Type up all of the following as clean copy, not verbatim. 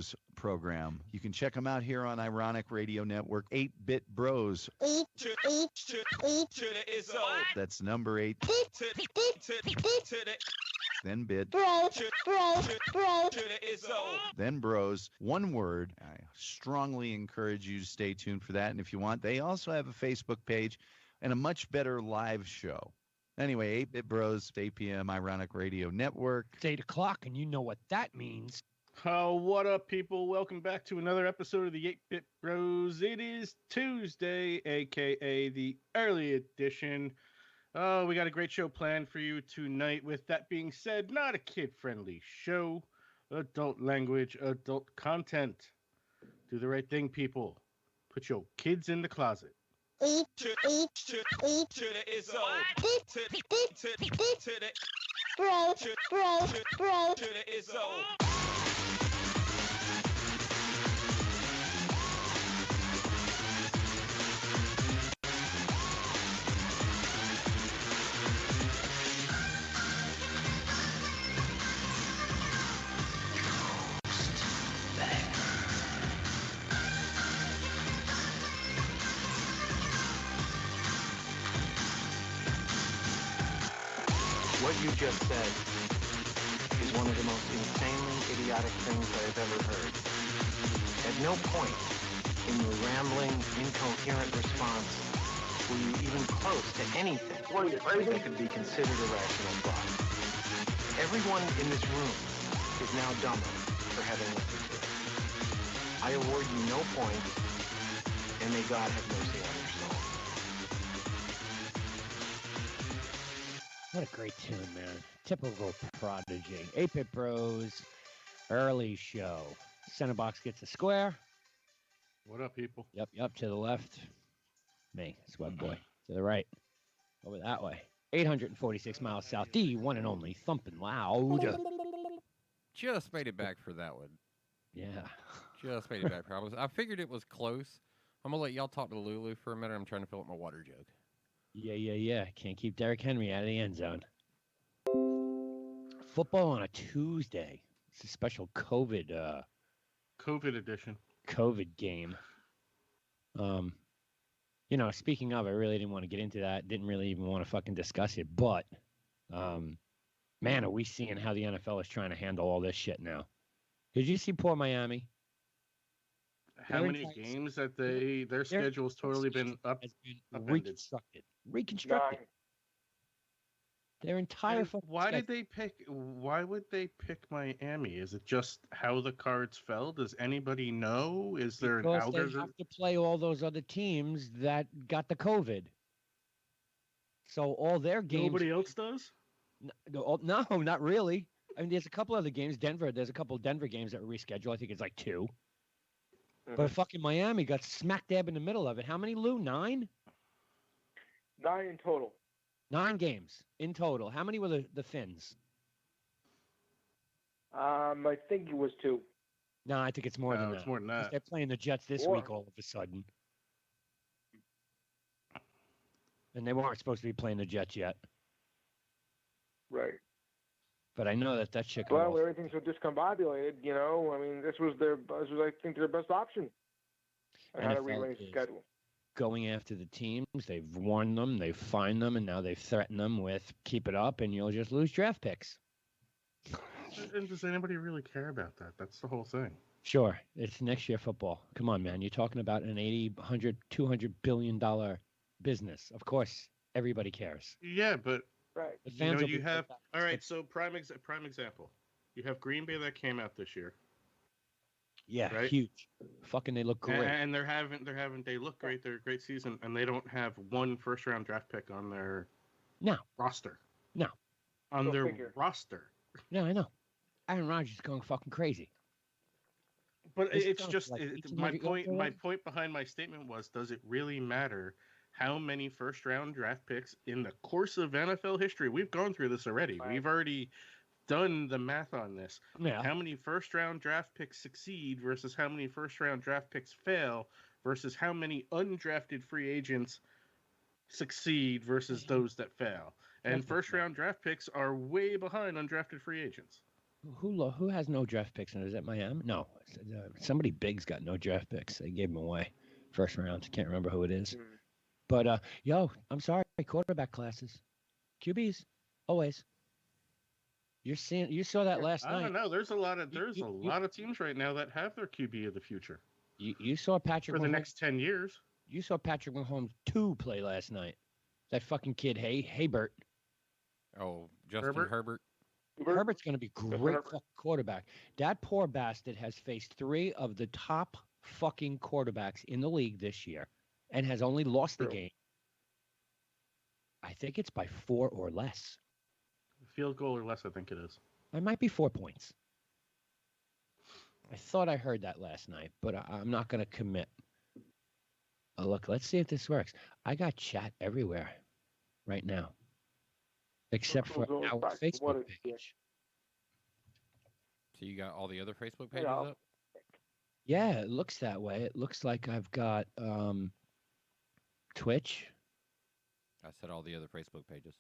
Bros program. You can check them out here on Ironic Radio Network. 8-Bit Bros. That's number 8. Then bit. Then bros. One word. I strongly encourage you to stay tuned for that. And if you want, they also have a Facebook page and a much better live show. Anyway, 8-Bit Bros, 8 p.m. Ironic Radio Network. It's 8 o'clock, and you know what that means. Oh, what up, people? Welcome back to another episode of the 8-Bit Bros. It is Tuesday, a.k.a. the early edition. Oh, we got a great show planned for you tonight. With that being said, not a kid-friendly show. Adult language, adult content. Do the right thing, people. Put your kids in the closet. What you just said is one of the most insanely idiotic things I have ever heard. At no point in your rambling, incoherent response were you even close to anything that could be considered a rational thought. Everyone in this room is now dumber for having listened to it. I award you no points, and may God have mercy on your soul. What a great tune, man. Typical Prodigy. 8-Bit Bros, early show. Center box gets a square. What up, people? Yep, to the left. Me, Sweat Boy. To the right. Over that way. 846 miles south. The one and only Thumpin' Loud. Just made it back for that one. Yeah. Just made it back. I figured it was close. I'm going to let y'all talk to Lulu for a minute. I'm trying to fill up my water jug. Yeah. Can't keep Derrick Henry out of the end zone. Football on a Tuesday. It's a special COVID edition. COVID game. Speaking of, I really didn't want to get into that. Didn't really even want to fucking discuss it. But, man, are we seeing how the NFL is trying to handle all this shit now? Did you see poor Miami? How many games that their schedule's totally been upended. Reconstructed. Their entire Why would they pick Miami? Is it just how the cards fell? Does anybody know? Is there an algorithm? They have to play all those other teams that got the COVID. So all their games. Nobody else does? No, not really. I mean, there's a couple other games. There's a couple of Denver games that were rescheduled. I think it's like 2. Mm-hmm. But fucking Miami got smack dab in the middle of it. How many, Lou? 9? 9 in total. 9 games in total. How many were the Finns? I think it was 2. No, I think it's more than that. It's more than that. They're playing the Jets this week all of a sudden. And they weren't supposed to be playing the Jets yet. Right. But I know that shit. Well, everything's so discombobulated, I mean, this was I think, their best option. How to rearrange the schedule. Going after the teams, they've warned them, they've fined them, and now they've threatened them with keep it up and you'll just lose draft picks. And does anybody really care about that? That's the whole thing. Sure. It's next year football. Come on, man. You're talking about an $80, $100, $200 billion business. Of course, everybody cares. Yeah, but right. The fans you have all right. So prime example. You have Green Bay that came out this year. Yeah, right? Huge. Fucking, they look great. And they look great. They're a great season, and they don't have one first-round draft pick on their roster. No. On their roster. No, I know. Aaron Rodgers is going fucking crazy. But it's just my point. My point behind my statement was: does it really matter how many first-round draft picks in the course of NFL history? We've gone through this already. Right. We've already done the math on this. Yeah. How many first-round draft picks succeed versus how many first-round draft picks fail versus how many undrafted free agents succeed versus those that fail. And first-round draft picks are way behind undrafted free agents. Who has no draft picks? And is it Miami? No, somebody big's got no draft picks. They gave them away first round. Can't remember who it is. Hmm. But yo, I'm sorry, quarterback classes, QBs, always. You saw that last I night. don't know. There's a lot of You- lot of teams right now that have their QB of the future You saw Patrick for the Mahomes. next 10 years. You saw Patrick Mahomes 2 play last night. That fucking kid, Haybert. Oh, Justin Herbert. Herbert's going to be great Herbert. fucking quarterback. That poor bastard has faced 3 of the top fucking quarterbacks in the league this year and has only lost the True. game. I think it's by 4 or less. Field goal or less, I think it is. It might be 4 points. I thought I heard that last night, but I'm not going to commit. Look, let's see if this works. I got chat everywhere right now, except for Who's our back? What Facebook is it? page. So you got all the other Facebook pages Yeah. up? Yeah, it looks that way. It looks like I've got Twitch. I said all the other Facebook pages.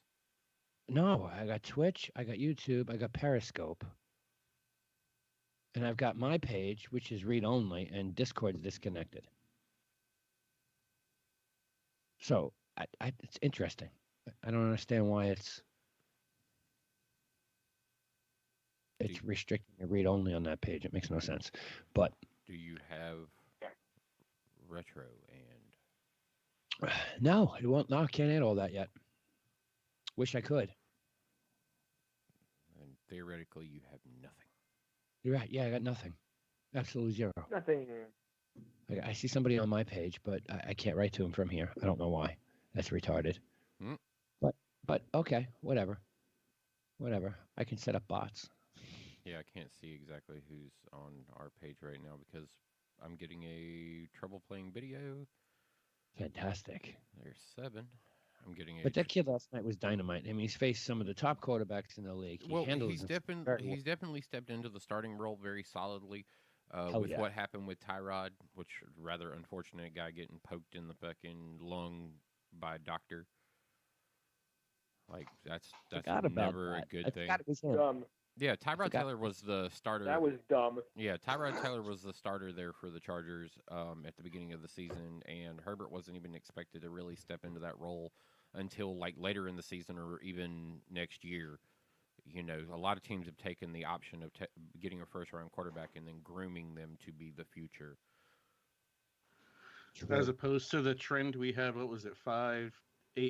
No, I got Twitch, I got YouTube, I got Periscope. And I've got my page, which is read only, and Discord's disconnected. So it's interesting. I don't understand why it's restricting the read only on that page. It makes no sense. But Do you have retro and no, it won't. No, I can't add all that yet. Wish I could. theoretically you have nothing? You're right. Yeah, I got nothing. Absolutely zero. Nothing. I see somebody on my page, but I can't write to him from here. I don't know why. That's retarded. Hmm. But okay, whatever. Whatever. I can set up bots. Yeah, I can't see exactly who's on our page right now because I'm getting a trouble playing video. Fantastic. There's 7. I'm getting a. But that kid last night was dynamite. I mean, he's faced some of the top quarterbacks in the league. He Well, handles he's them very well. definitely stepped into the starting role very solidly. Hell With yeah. what happened with Tyrod, which rather unfortunate, guy getting poked in the fucking lung by a doctor. Like that's Forgot about never that. a good I thing. forgot it was him. Dumb. Yeah, Tyrod Forgot- Taylor was the starter. That was dumb. Yeah, Tyrod Taylor was the starter there for the Chargers at the beginning of the season, and Herbert wasn't even expected to really step into that role until like later in the season or even next year. You know, a lot of teams have taken the option of getting a first-round quarterback and then grooming them to be the future. As opposed to the trend we had, what was it, 5-8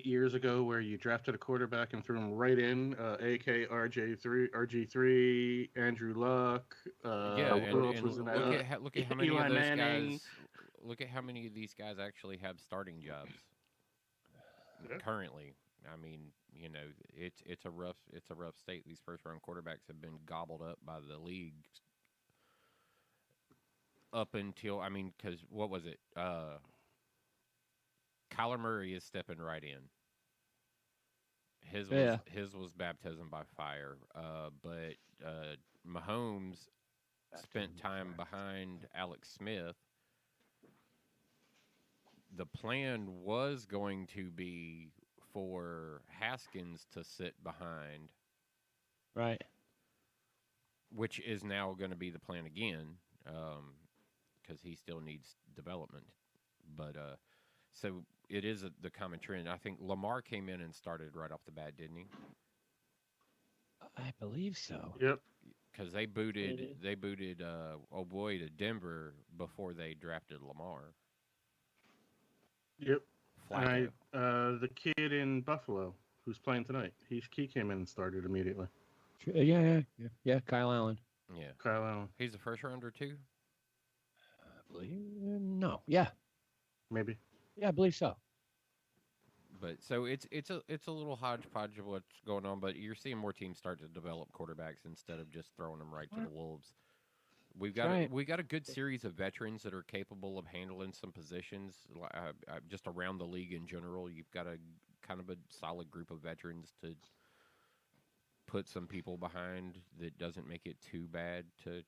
years ago, where you drafted a quarterback and threw him right in, AK RG3, Andrew Luck. Yeah, who else was in that? look at how many Eli of those Manning. guys. Look at how many of these guys actually have starting jobs Yeah. currently. I mean, you know, it's a rough state. These first-round quarterbacks have been gobbled up by the league up until because what was it? Kyler Murray is stepping right in. His was baptism by fire. But Mahomes spent time behind Alex Smith. The plan was going to be for Haskins to sit behind, Right. which is now going to be the plan again, because he still needs development. But so it is the common trend. I think Lamar came in and started right off the bat, didn't he? I believe so. Yep. Because they booted oh boy to Denver before they drafted Lamar. Yep. Flacco. The kid in Buffalo who's playing tonight, he came in and started immediately. Yeah. Kyle Allen. Yeah, Kyle Allen, he's a first rounder too. I believe no. Yeah. maybe. Yeah, I believe so. But so it's a little hodgepodge of what's going on. But you're seeing more teams start to develop quarterbacks instead of just throwing them right to the wolves. We got a good series of veterans that are capable of handling some positions, just around the league in general. You've got a kind of a solid group of veterans to put some people behind that doesn't make it too bad to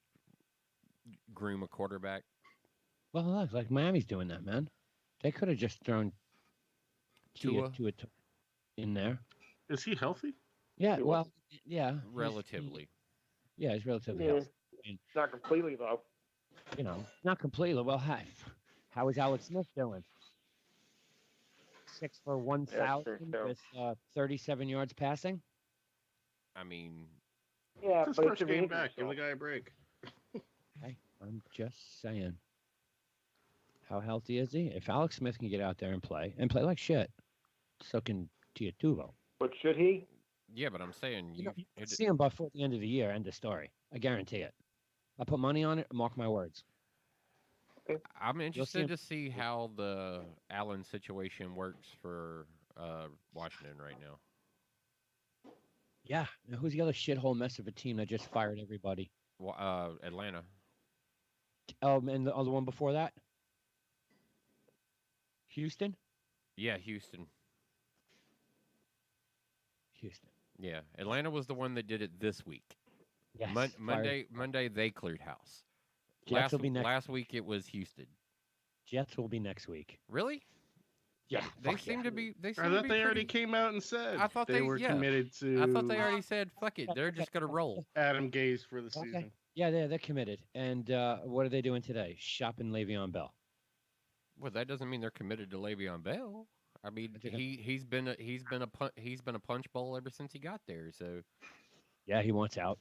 groom a quarterback. Well, look, like Miami's doing that, man. They could have just thrown Tua in there. Is he healthy? Yeah, Tua? well, yeah. Relatively. Yeah, he's relatively Yeah. healthy. I mean, Not completely though. Not completely. Well, how is Alex Smith doing? 6 for Yeah, that's true 1,000 too. with 37 yards passing. I mean, Yeah, It's his but first it's game back. Give the guy a break. Hey, I'm just saying. How healthy is he? If Alex Smith can get out there and play like shit, so can Tiatuvo. But should he? yeah, but I'm saying You can see him before the end of the year. End of story. I guarantee it. I put money on it. Mark my words. I'm interested him. to see how the Allen situation works for Washington right now. Yeah. Now, who's the other shithole mess of a team that just fired everybody? Atlanta. And the other one before that? Houston? Yeah, Houston. Houston. Yeah, Atlanta was the one that did it this week. Yes. Monday they cleared house. Jets will be next. Last week it was Houston. Jets will be next week. Really? Yeah. They seem to be. They seem I to thought be they already pretty- came out and said I thought they were committed to. I thought they already said, "Fuck it, they're just gonna roll." Adam Gase for the Okay. season. Yeah, they're committed. And what are they doing today? Shopping Le'Veon Bell. Well, that doesn't mean they're committed to Le'Veon Bell. I mean, he's been a punch bowl ever since he got there. So Yeah, he wants out.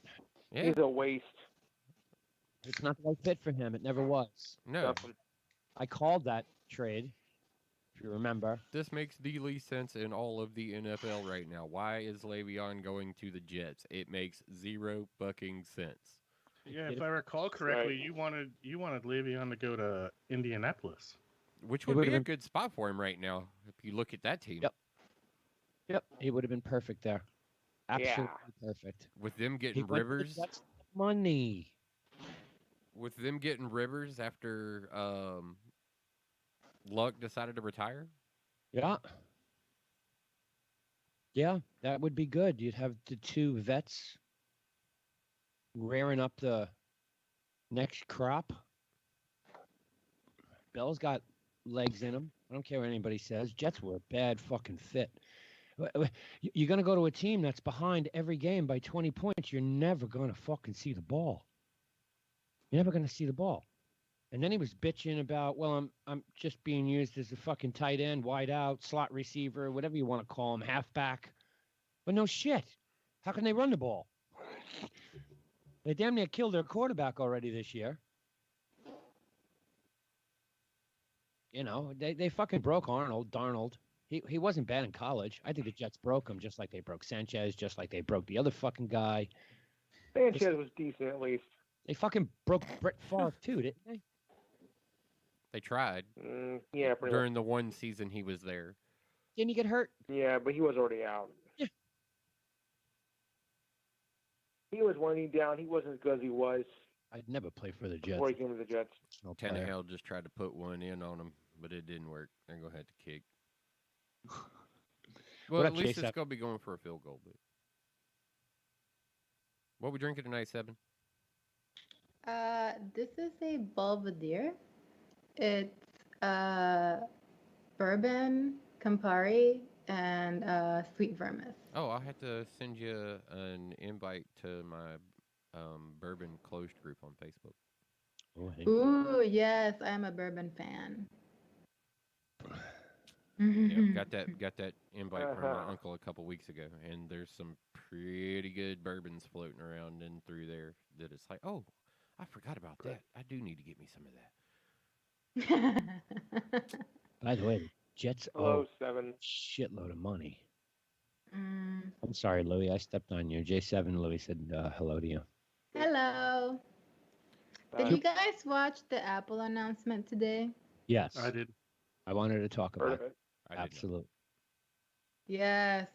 yeah, He's a waste. It's not the right fit for him. It never was. no, Nothing. I called that trade, if you remember. this makes the least sense in all of the NFL right now. Why is Le'Veon going to the Jets? It makes zero fucking sense. Yeah, if I recall correctly, you wanted Le'Veon to go to Indianapolis. Which It would be would've a been- good spot for him right now if you look at that team. Yep. Yep, he would have been perfect there. Absolutely perfect. With them He getting went to the Rivers, Jets for money. with them getting Rivers after Luck decided to retire. Yeah. Yeah, that would be good. You'd have the two vets rearing up the next crop. Bell's got legs in him. I don't care what anybody says. Jets were a bad fucking fit. You're going to go to a team that's behind every game by 20 points. You're never going to fucking see the ball. You're never going to see the ball. And then he was bitching about, well, I'm just being used as a fucking tight end, wide out, slot receiver, whatever you want to call him, halfback. But no shit. How can they run the ball? They damn near killed their quarterback already this year. You know, they fucking broke Darnold. He wasn't bad in college. I think the Jets broke him just like they broke Sanchez, just like they broke the other fucking guy. Sanchez was decent at least. They fucking broke Brett Favre too, didn't they? They tried Yeah, pretty during the one season he was there. Didn't he get hurt? much. Yeah, but he was already out. Yeah. He was winding down. He wasn't as good as he was I'd never play for the Jets. before he came to the Jets. No player. Tannehill just tried to put one in on him, but it didn't work. They're gonna have to kick. Well, What at up, least Chase? it's gonna be going for a field goal. But what we drinking tonight, Seven? This is a Belvedere. It's bourbon, Campari, and sweet vermouth. Oh, I'll have to send you an invite to my bourbon closed group on Facebook. Oh, I think- Ooh, yes, I'm a bourbon fan. Yeah, got that invite from my uncle a couple weeks ago, and there's some pretty good bourbons floating around in through there that it's like, oh, I forgot about that. I do need to get me some of that. By the way, the Jets Hello, owe 7. a shitload of money. Mm, I'm sorry, Louie. I stepped on you. J7 Louie said hello to you. hello. Did you guys watch the Apple announcement today? Yes. I did. I wanted to talk Heard about of it. it? I didn't know. Absolutely. Yes.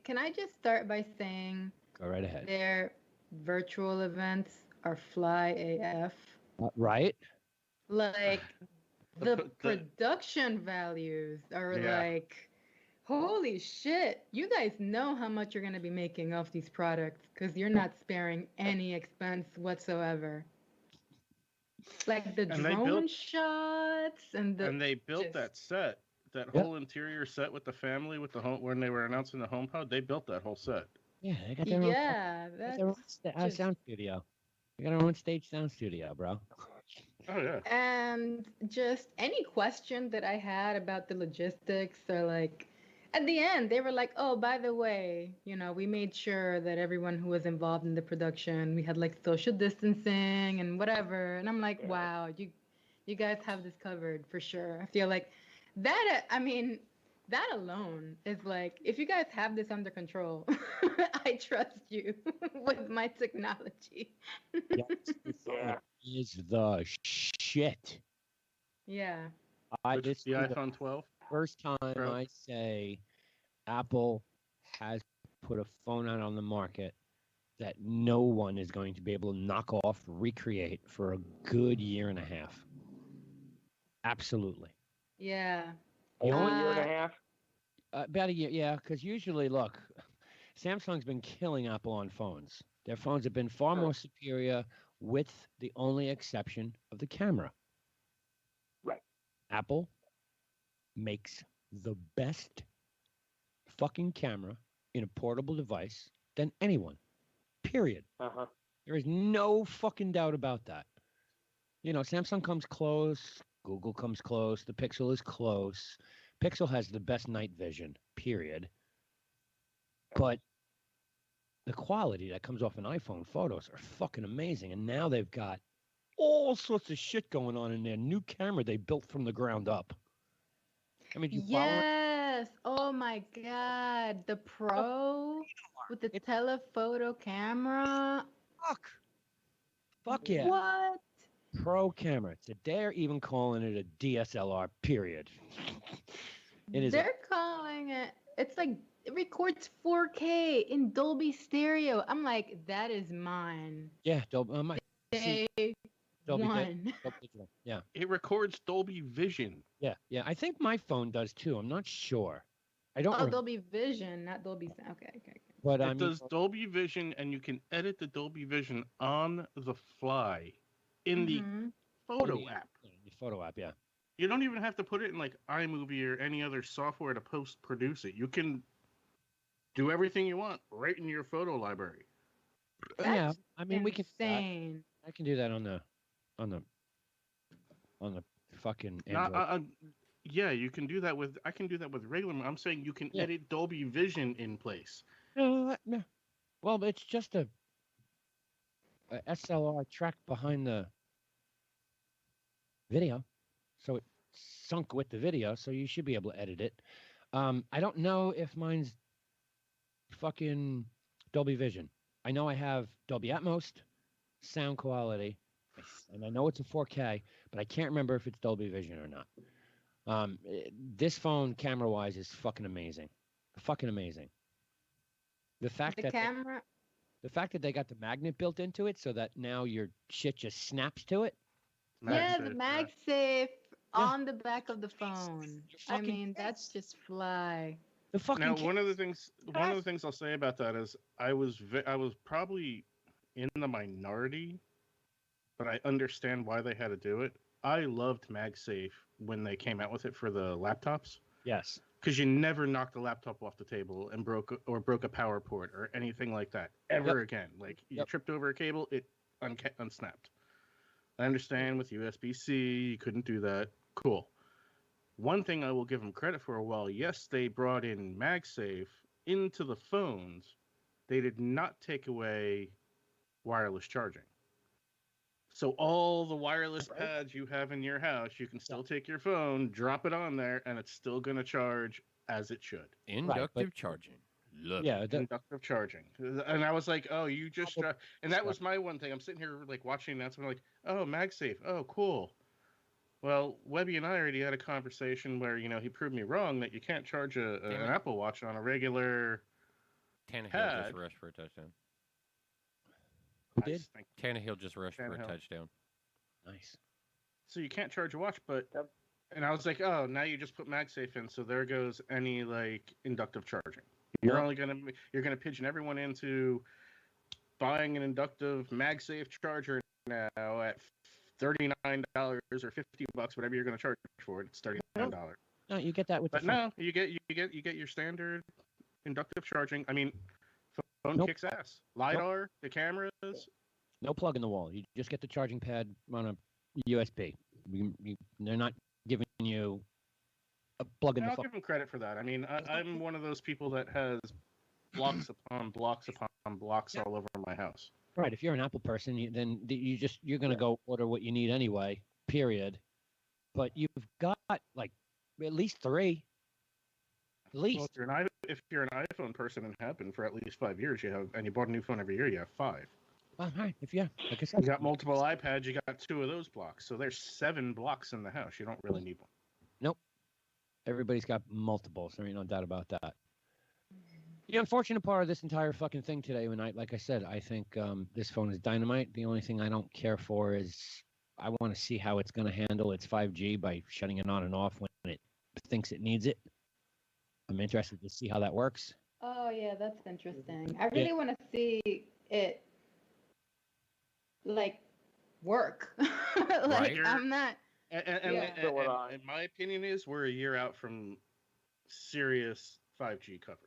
Can I just start by saying Go right ahead. their virtual events are fly AF. Right? Like The- the production values are Yeah. like, holy shit! You guys know how much you're gonna be making off these products because you're not sparing any expense whatsoever. Like the And they drone built- shots and the And they built just- that set, that Yep. whole interior set with the family, with the home when they were announcing the HomePod. They built that whole set. Yeah, they got their own just sound studio. They got their own stage sound studio, bro. Oh yeah. and just any question that I had about the logistics or like at the end they were like, "Oh, by the way, we made sure that everyone who was involved in the production, we had like social distancing and whatever." And I'm like, Yeah. "Wow, you guys have this covered for sure." I feel like that I mean, that alone is like, if you guys have this under control, I trust you with my technology. Yes, Yeah. is the shit. Yeah. Which This the is the iPhone 12 first time Pro. I say Apple has put a phone out on the market that no one is going to be able to knock off, recreate for a good year and a half. Absolutely. Yeah. The Over only a year and a half. about a year, yeah, because usually, look, Samsung's been killing Apple on phones. Their phones have been far more superior, with the only exception of the camera. Right. Apple makes the best fucking camera in a portable device than anyone. Period. Uh-huh. There is no fucking doubt about that. Samsung comes close, Google comes close, the Pixel is close. Pixel has the best night vision, period. But the quality that comes off an iPhone photos are fucking amazing. And now they've got all sorts of shit going on in their new camera they built from the ground up. I mean, you follow it? Yes. Oh my God. The Pro with the It's telephoto camera. fuck. Fuck yeah. What? Pro camera. They're even calling it a DSLR, period. It is. They're calling it. It's like it records 4K in Dolby Stereo. I'm like, that is mine. Yeah, Dolby. Day Dolby one. Digital. Yeah. It records Dolby Vision. Yeah. Yeah. I think my phone does too. I'm not sure. I don't Oh, remember. Dolby Vision, not Dolby Sound. Okay. But It does Dolby Vision, and you can edit the Dolby Vision on the fly in the Mhm. photo app. The photo app, yeah. You don't even have to put it in like iMovie or any other software to post produce it. You can do everything you want right in your photo library. Yeah. That's I mean, we can. insane. I can do that on the fucking Android. Yeah, you can do that with. I can do that with regular. I'm saying you can Yeah. edit Dolby Vision in place. No. Well, it's just a SLR track behind the video, so it sunk with the video, so you should be able to edit it. I don't know if mine's fucking Dolby Vision. I know I have Dolby Atmos sound quality, and I know it's a 4K, but I can't remember if it's Dolby Vision or not. This phone, camera-wise, is fucking amazing. Fucking amazing. The fact The that camera. the fact that they got the magnet built into it, so that now your shit just snaps to it. Yeah, the MagSafe Yeah. on the back of the phone. I fucking mean, that's just fly. The fucking Now, one of the things I'll say about that is I was probably in the minority, but I understand why they had to do it. I loved MagSafe when they came out with it for the laptops. Yes. Because you never knocked the laptop off the table and broke a power port or anything like that ever again. Like you tripped over a cable, it unsnapped. I understand with USB-C you couldn't do that. Cool. One thing I will give them credit for, while yes, they brought in MagSafe into the phones, they did not take away wireless charging. So all the wireless pads you have in your house, you can still take your phone, drop it on there, and it's still going to charge as it should. Inductive charging. Love it. Inductive charging. And I was like, oh, you just... and that was my one thing. I'm sitting here like watching that, so I'm like, oh, MagSafe. Oh, cool. Well, Webby and I already had a conversation where, he proved me wrong that you can't charge an Apple Watch on a regular Tannehill pad. just rushed for a touchdown. Who did? Tannehill just rushed for a touchdown. Nice. So you can't charge a watch, but... And I was like, oh, now you just put MagSafe in, so there goes any, like, inductive charging. You're only gonna pigeon everyone into buying an inductive MagSafe charger now at $39 or $50, whatever you're going to charge for it. It's $39. No, you get that with but no, you get your standard inductive charging. I mean, Phone Nope. kicks ass. LiDAR, the cameras. No plug in the wall. You just get the charging pad on a USB. They're not giving you a plug in the I'll phone. give them credit for that. I mean, I'm one of those people that has blocks upon blocks upon blocks all over my house. Right. If you're an Apple person, you're going to go order what you need anyway. Period. But you've got like at least 3. At least. Well, if you're an iPhone person and have been for at least 5 years, and you bought a new phone every year, you have 5. Well, right. Like I said, You got multiple iPads, you got 2 of those blocks. So there's 7 blocks in the house. You don't really need one. Nope. Everybody's got multiples. There ain't no doubt about that. The unfortunate part of this entire fucking thing today, like I said, I think this phone is dynamite. The only thing I don't care for is I want to see how it's going to handle its 5G by shutting it on and off when it thinks it needs it. I'm interested to see how that works. Oh yeah, that's interesting. I really want to see it like work. Like Right. I'm not. And my opinion is we're a year out from serious 5G coverage.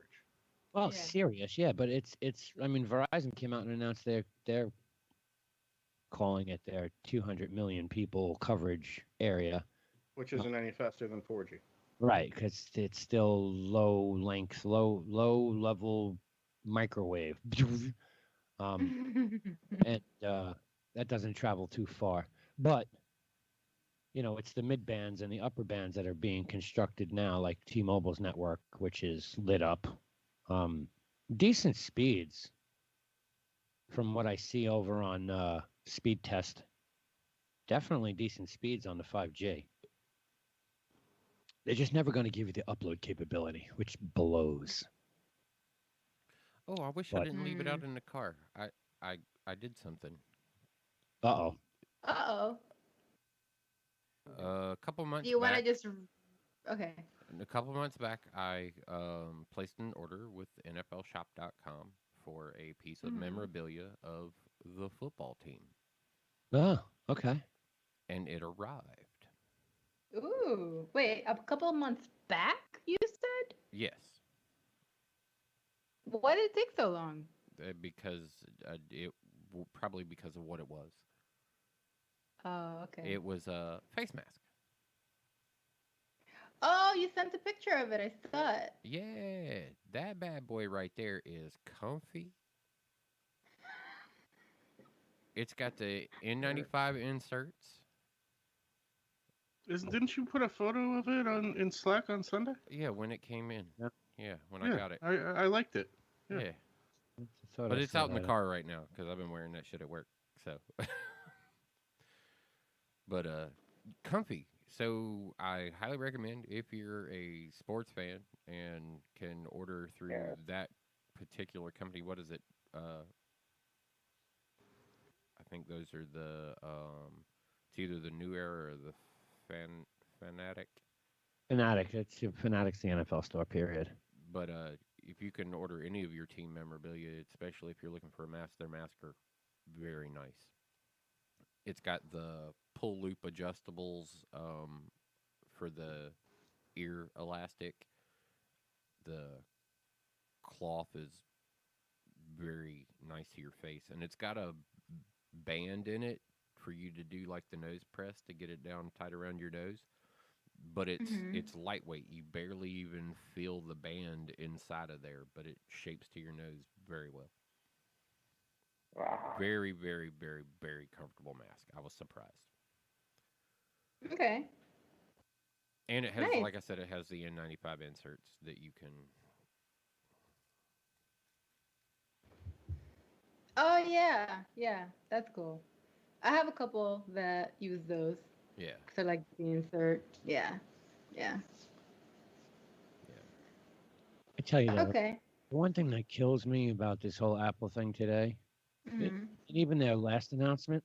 Well, Yeah. serious, yeah, but it's. I mean, Verizon came out and announced they're calling it their 200 million people coverage area. Which isn't any faster than 4G. Right, because it's still low length, low level microwave, and that doesn't travel too far. But it's the mid bands and the upper bands that are being constructed now, like T-Mobile's network, which is lit up. Decent speeds, from what I see over on Speed Test. Definitely decent speeds on the 5G. They're just never going to give you the upload capability, which blows. Oh, I wish I didn't leave it out in the car. I did something. Uh-oh. Uh-oh. A couple months Do you want to back. just... Okay. A couple months back, I placed an order with NFLShop.com for a piece of memorabilia of the football team, Oh, okay. and it arrived. Ooh. Wait, a couple of months back, you said? Yes, Why did it take so long? because probably because of what it was. Oh, okay. It was a face mask. Oh, you sent a picture of it. I saw it. Yeah, that bad boy right there is comfy. It's got the N95 inserts. Didn't you put a photo of it in Slack on Sunday? Yeah, when it came in. Yep. Yeah, when I got it. I liked it. Yeah. But it's out in the car right now because I've been wearing that shit at work. So, but comfy. So I highly recommend if you're a sports fan and can order through that particular company. What is it? I think those are the it's either the New Era or the Fanatic. Fanatic's the NFL store, period. But if you can order any of your team memorabilia, especially if you're looking for a mask, their masks are very nice. It's got the pull loop adjustables for the ear elastic. The cloth is very nice to your face, and it's got a band in it for you to do like the nose press to get it down tight around your nose. But it's lightweight. You barely even feel the band inside of there, but it shapes to your nose very well. Wow. Very, very, very, very comfortable mask. I was surprised. Okay. And it has, Nice. like I said, it has the N95 inserts that you can. Oh, yeah, that's cool. I have a couple that use those. Yeah. So like the insert. Yeah. I tell you that. Okay. One thing that kills me about this whole Apple thing today, Mhm. and even their last announcement,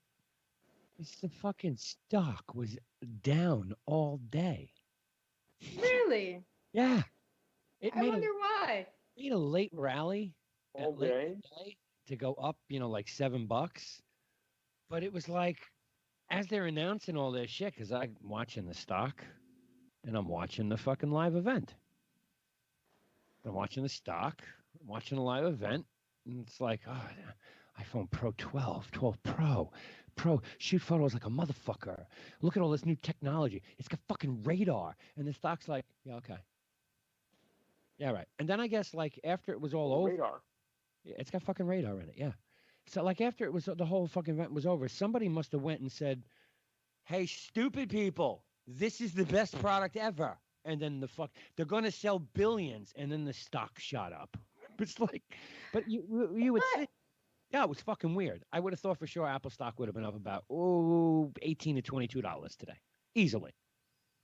is the fucking stock was down all day. Really? Yeah. It I made wonder why. a late rally All at late day? in the day to go up, like $7. But it was like, as they're announcing all this shit, because I'm watching the stock and I'm watching the fucking live event. I'm watching the stock, I'm watching the live event, And it's like, oh, iPhone Pro 12, 12 Pro, shoot photos like a motherfucker. Look at all this new technology. It's got fucking radar. And the stock's like, yeah, okay. Yeah, right. And then I guess like after it was all over, Radar. yeah, it's got fucking radar in it. Yeah. So like after it was the whole fucking event was over, somebody must have went and said, "Hey, stupid people, this is the best product ever." And then they're going to sell billions, and then the stock shot up. It's like, but you would think, yeah, it was fucking weird. I would have thought for sure Apple stock would have been up about $18 to $22 today, easily,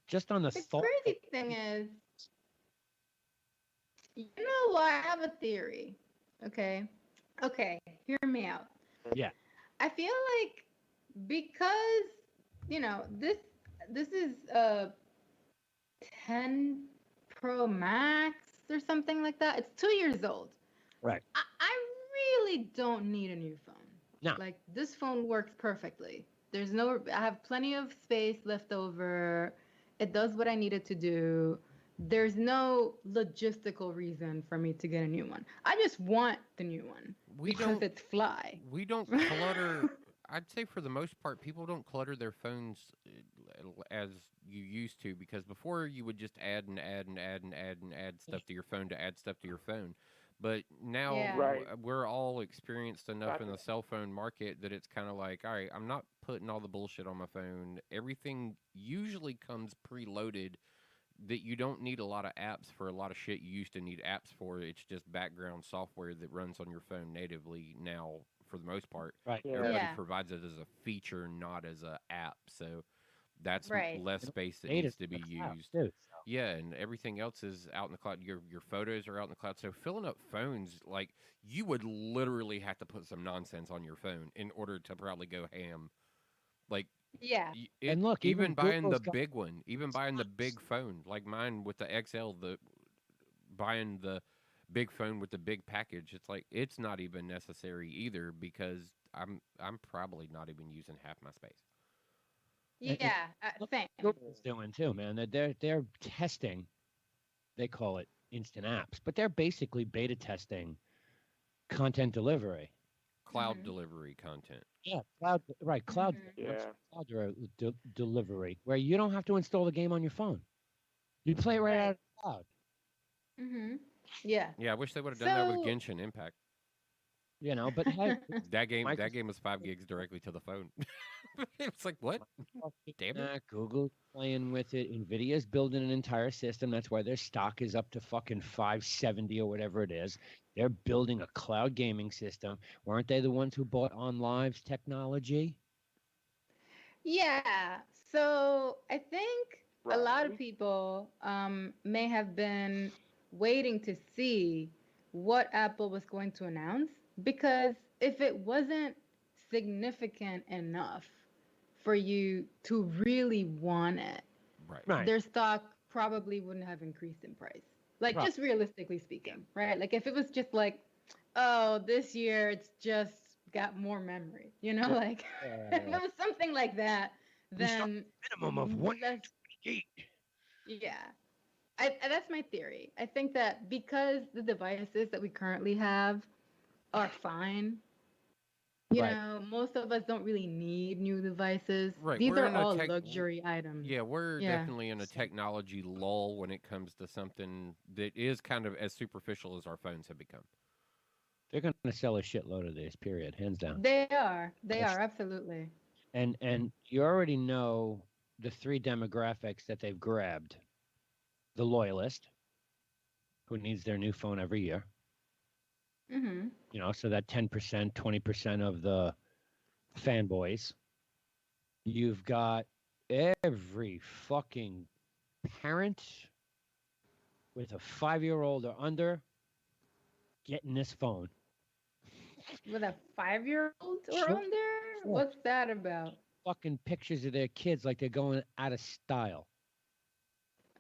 just on the thought. crazy thing is, you know, I have a theory. Okay, hear me out. Yeah. I feel like because this is a 10 Pro Max or something like that. It's 2 years old. Right. I really don't need a new phone. No. Like this phone works perfectly. I have plenty of space left over. It does what I need it to do. There's no logistical reason for me to get a new one. I just want the new one because it's fly. We don't clutter. I'd say for the most part, people don't clutter their phones as you used to, because before you would just add stuff to your phone to add stuff to your phone. But now we're all experienced enough in the cell phone market that it's kind of like, all right, I'm not putting all the bullshit on my phone. Everything usually comes preloaded, that you don't need a lot of apps for a lot of shit you used to need apps for. It's just background software that runs on your phone natively now, for the most part. Right. Everybody provides it as a feature, not as an app. So that's less space that needs to be used. Yeah, and everything else is out in the cloud. Your photos are out in the cloud. So filling up phones, like, you would literally have to put some nonsense on your phone in order to probably go ham. Like, yeah. And look, even buying Google's the big one, even buying the big phone, like mine with the XL, buying the big phone with the big package, it's like, it's not even necessary either, because I'm probably not even using half my space. Yeah, same. Google's doing too, man. They're testing. They call it instant apps, but they're basically beta testing content delivery. Cloud delivery content. Yeah, cloud. Right, cloud. Cloud delivery, where you don't have to install the game on your phone. You play it right out of the cloud. Yeah. Yeah, I wish they would have done that with Genshin Impact. You know, but hey, that game was 5 gigs directly to the phone. It's like, what? Damn it. Google's playing with it. Nvidia's building an entire system. That's why their stock is up to fucking 570 or whatever it is. They're building a cloud gaming system. Weren't they the ones who bought OnLive's technology? Yeah. So I think a lot of people may have been waiting to see what Apple was going to announce, because if it wasn't significant enough for you to really want it, their stock probably wouldn't have increased in price. Like, just realistically speaking, right? Like, if it was just like, oh, this year it's just got more memory, you know, like if it was something like that, then minimum of 128. Yeah. That's my theory. I think that because the devices that we currently have are fine, you know, most of us don't really need new devices. Right. These are all luxury items. Yeah, we're definitely in a technology lull when it comes to something that is kind of as superficial as our phones have become. They're going to sell a shitload of this, period, hands down. They are, absolutely. And you already know the 3 demographics that they've grabbed. The loyalist, who needs their new phone every year. You know, so that 10%, 20% of the fanboys. You've got every fucking parent with a 5-year-old or under getting this phone. With a 5-year-old or under? What's that about? Fucking pictures of their kids like they're going out of style.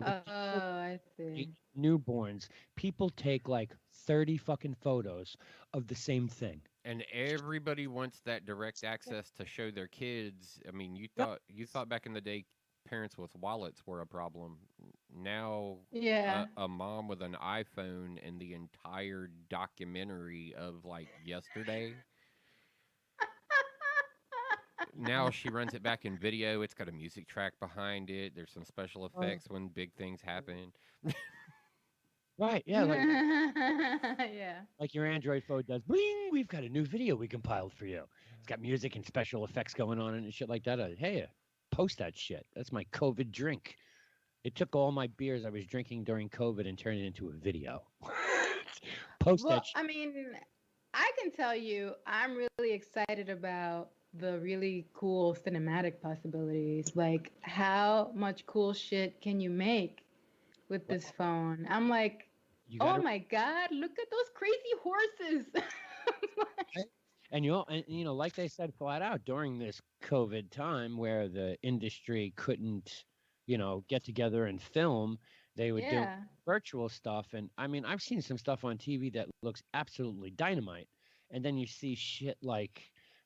Oh, I see. Newborns. People take like 30 fucking photos of the same thing. And everybody wants that direct access to show their kids. I mean, you thought back in the day parents with wallets were a problem. Now, Yeah. a mom with an iPhone and the entire documentary of like yesterday. Now she runs it back in video. It's got a music track behind it. There's some special effects when big things happen. Right, yeah, Yeah. like your Android phone does. Bling! We've got a new video we compiled for you. It's got music and special effects going on and shit like that. Hey, post that shit. That's my COVID drink. It took all my beers I was drinking during COVID and turned it into a video. Post Well, that shit. I mean, I can tell you, I'm really excited about the really cool cinematic possibilities. Like, how much cool shit can you make with this phone? I'm like, You oh gotta, my God, look at those crazy horses. and like they said flat out during this COVID time where the industry couldn't, get together and film, they would do Yeah. virtual stuff. And I mean, I've seen some stuff on TV that looks absolutely dynamite. And then you see shit like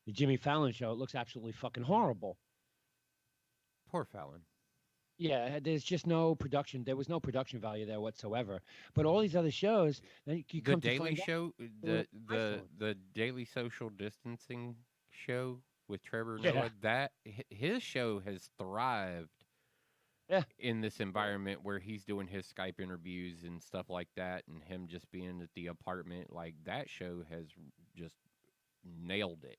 the Jimmy Fallon show. It looks absolutely fucking horrible. Poor Fallon. Yeah, there's just no production. There was no production value there whatsoever. But all these other shows, then you The come to Daily find out, Show, were the Daily Social Distancing show with Trevor Yeah. Noah, that his show has thrived. Yeah. In this environment where he's doing his Skype interviews and stuff like that, and him just being at the apartment, like that show has just nailed it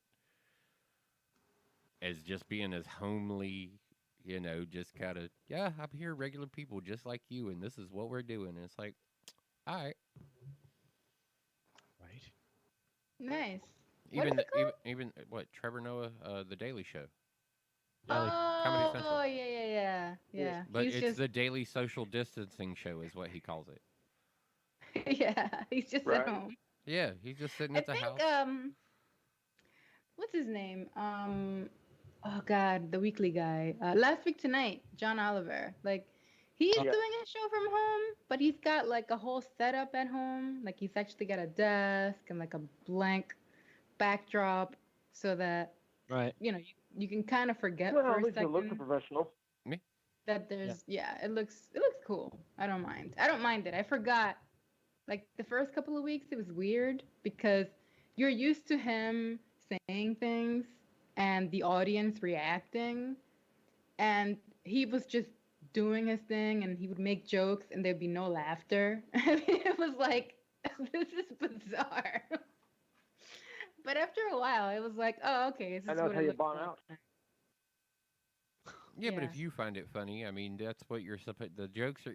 as just being as homely, just kind of, yeah, I'm here, regular people just like you, and this is what we're doing. And it's like, all right. right. Nice. Even What's it called? even what Trevor Noah, the Daily Show. Comedy Central. Oh, yeah. But He's it's just, the Daily Social Distancing Show, is what he calls it. yeah, he's just Right. at home. Yeah, he's just sitting I at the think, house. what's his name? Oh God, the weekly guy. Last Week Tonight, John Oliver. Like, he's Yeah. doing a show from home, but he's got like a whole setup at home. Like, he's actually got a desk and like a blank backdrop, so that Right. you can kind of forget Well, for at a least it looks second professional. that there's it looks cool. I don't mind. I don't mind it. I forgot. Like the first couple of weeks, it was weird because you're used to him saying things and the audience reacting, and he was just doing his thing, and he would make jokes, and there'd be no laughter. It was like, this is bizarre. But after a while, it was like, oh, okay, this I is know what it's how it you looks bond like. out. Yeah, but Yeah. if you find it funny, I mean, that's what you're supposed. The jokes are.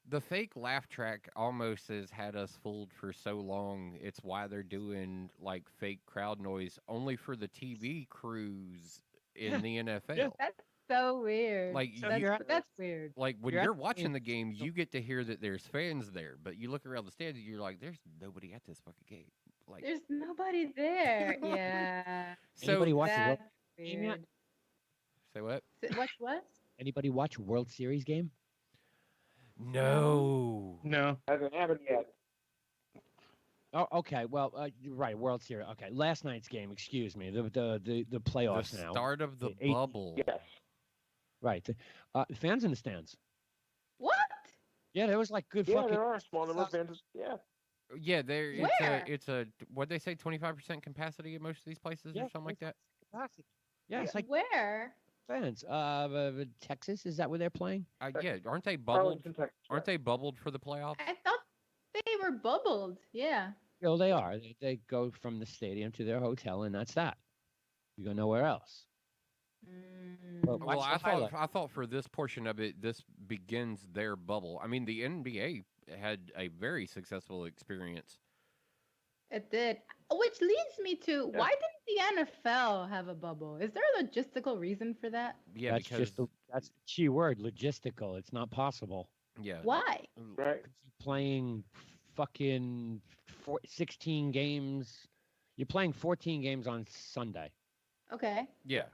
The fake laugh track almost has had us fooled for so long. It's why they're doing like fake crowd noise only for the TV crews in the NFL. That's so weird. Like So you, That's weird. like when you're you're at the watching game. the game, you get to hear that there's fans there, but you look around the stands and you're like, "There's nobody at this fucking game." Like, There's nobody there. Yeah. so Anybody watch the World, That's game yet? weird. say what? What? anybody watch World Series game? No. No. Hasn't happened yet. Oh, okay. Well, you're right. World Series. Okay, last night's game. Excuse me. The playoffs The now. start of the The eight- bubble. Yes. Right. Fans in the stands. What? Yeah, there was like good Yeah, fucking. there are a small number of fans. Yeah. Yeah, there. Where? It's a. What they say, 25% capacity at most of these places, or something like that. Capacity. Yeah, it's like Where? fans. Texas, is that where they're playing? Yeah, aren't they bubbled? Arlington, Texas. Aren't they bubbled for the playoffs? I thought they were bubbled. Yeah. No, they are. They go from the stadium to their hotel, and that's that. You go nowhere else. Well, Well, watch I the highlight. thought for this portion of it, this begins their bubble. I mean, the NBA had a very successful experience. It did. Which leads me to why didn't the NFL have a bubble? Is there a logistical reason for that? Yeah, That's because that's the key word, logistical. It's not possible. yeah, Why? Right. Playing fucking 16 games. You're playing 14 games on Sunday. Okay. yeah.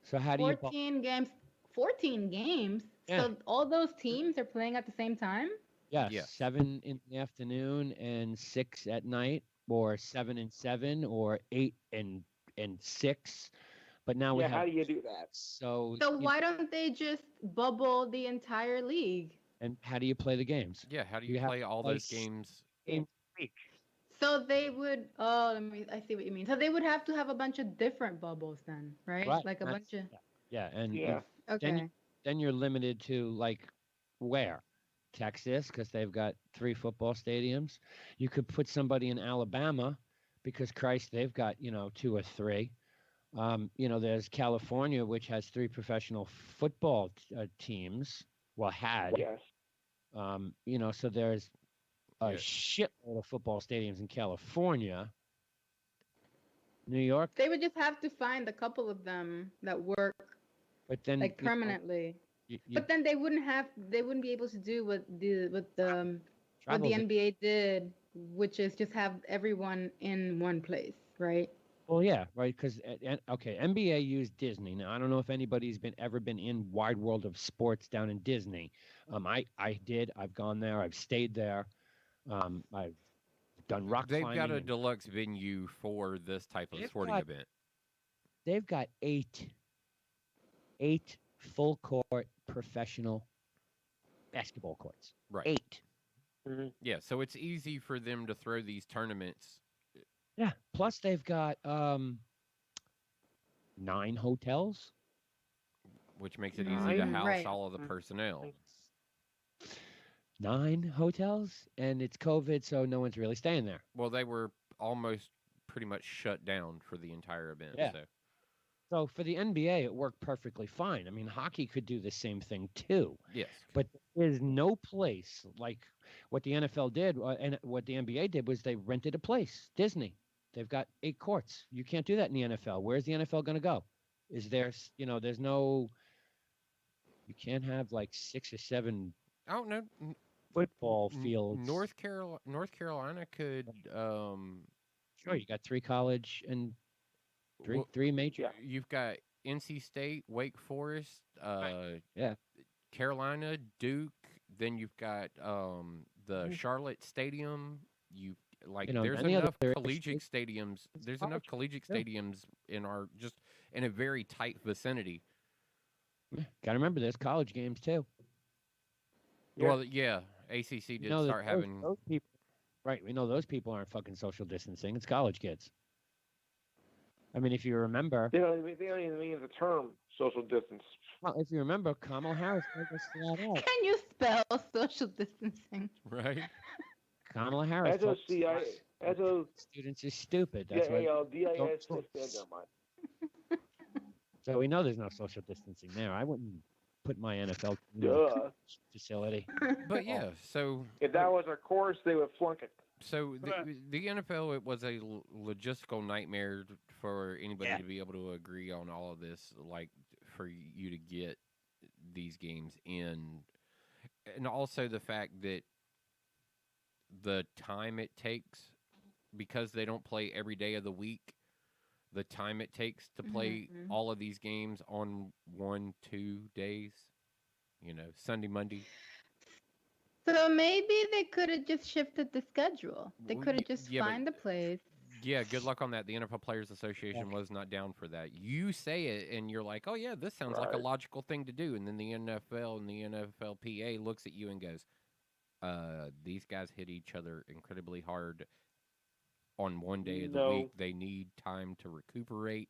So how do you? 14 games. 14 games? Yeah. So all those teams are playing at the same time? Yes, Yes. 7 in the afternoon and 6 at night, or 7 and 7, or 8 and 6. But now we have. How do you do that? So why don't they just bubble the entire league? And how do you play the games? Yeah, how do you play all those games? Game week. So they would. Oh, I see what you mean. So they would have to have a bunch of different bubbles then, right? Right. Like a bunch of. Yeah, and Okay. then you're limited to like where? Texas, because they've got 3 football stadiums. You could put somebody in Alabama, because Christ, they've got 2 or 3. There's California, which has 3 professional football teams. Well, had. Yes. So there's a shitload of football stadiums in California. New York. They would just have to find a couple of them that work. But then like permanently. But then they wouldn't be able to do what the NBA did, which is just have everyone in one place, right? Well, yeah, right. Because NBA used Disney. Now I don't know if anybody's ever been in Wide World of Sports down in Disney. I did. I've gone there. I've stayed there. I've done rock climbing. They've got a deluxe venue for this type of sporting event. They've got 8 full court professional basketball courts. Right. 8. Mm-hmm. Yeah, so it's easy for them to throw these tournaments. Yeah. Plus they've got 9 hotels, which makes it easy to house all of the personnel. 9 hotels, and it's COVID, so no one's really staying there. Well, they were almost pretty much shut down for the entire event. Yeah. So for the NBA, it worked perfectly fine. I mean, hockey could do the same thing too. Yes. But there's no place like what the NFL did and what the NBA did was they rented a place, Disney. They've got 8 courts. You can't do that in the NFL. Where's the NFL going to go? Is there, there's no, you can't have like 6 or 7 I don't know. Football fields. North Carolina could. Sure, you got 3 college and 3 major. You've got NC State, Wake Forest, yeah, Carolina, Duke. Then you've got the Charlotte Stadium. There's enough collegiate stadiums. There's enough collegiate stadiums in in a very tight vicinity. Got to remember, there's college games too. Yeah. Well, yeah, ACC did start having. Those people, right, we know those people aren't fucking social distancing. It's college kids. I mean, if you remember... They don't even mean the term social distance. Well, if you remember, Kamala Harris Can you spell social distancing? Right. Kamala Harris. Students are stupid. That's So we know there's no social distancing there. I wouldn't put my NFL facility. But yeah, so... If that was a course, they would flunk it. So the NFL, it was a logistical nightmare for anybody to be able to agree on all of this, like for you to get these games in. And also the fact that the time it takes, because they don't play every day of the week, the time it takes to play all of these games on 1-2 days, Sunday, Monday. So maybe they could have just shifted the schedule. They could have just find a place. Yeah, good luck on that. The NFL Players Association was not down for that. You say it, and you're like, oh, yeah, this sounds like a logical thing to do. And then the NFL and the NFLPA looks at you and goes, these guys hit each other incredibly hard on one day of the week. They need time to recuperate,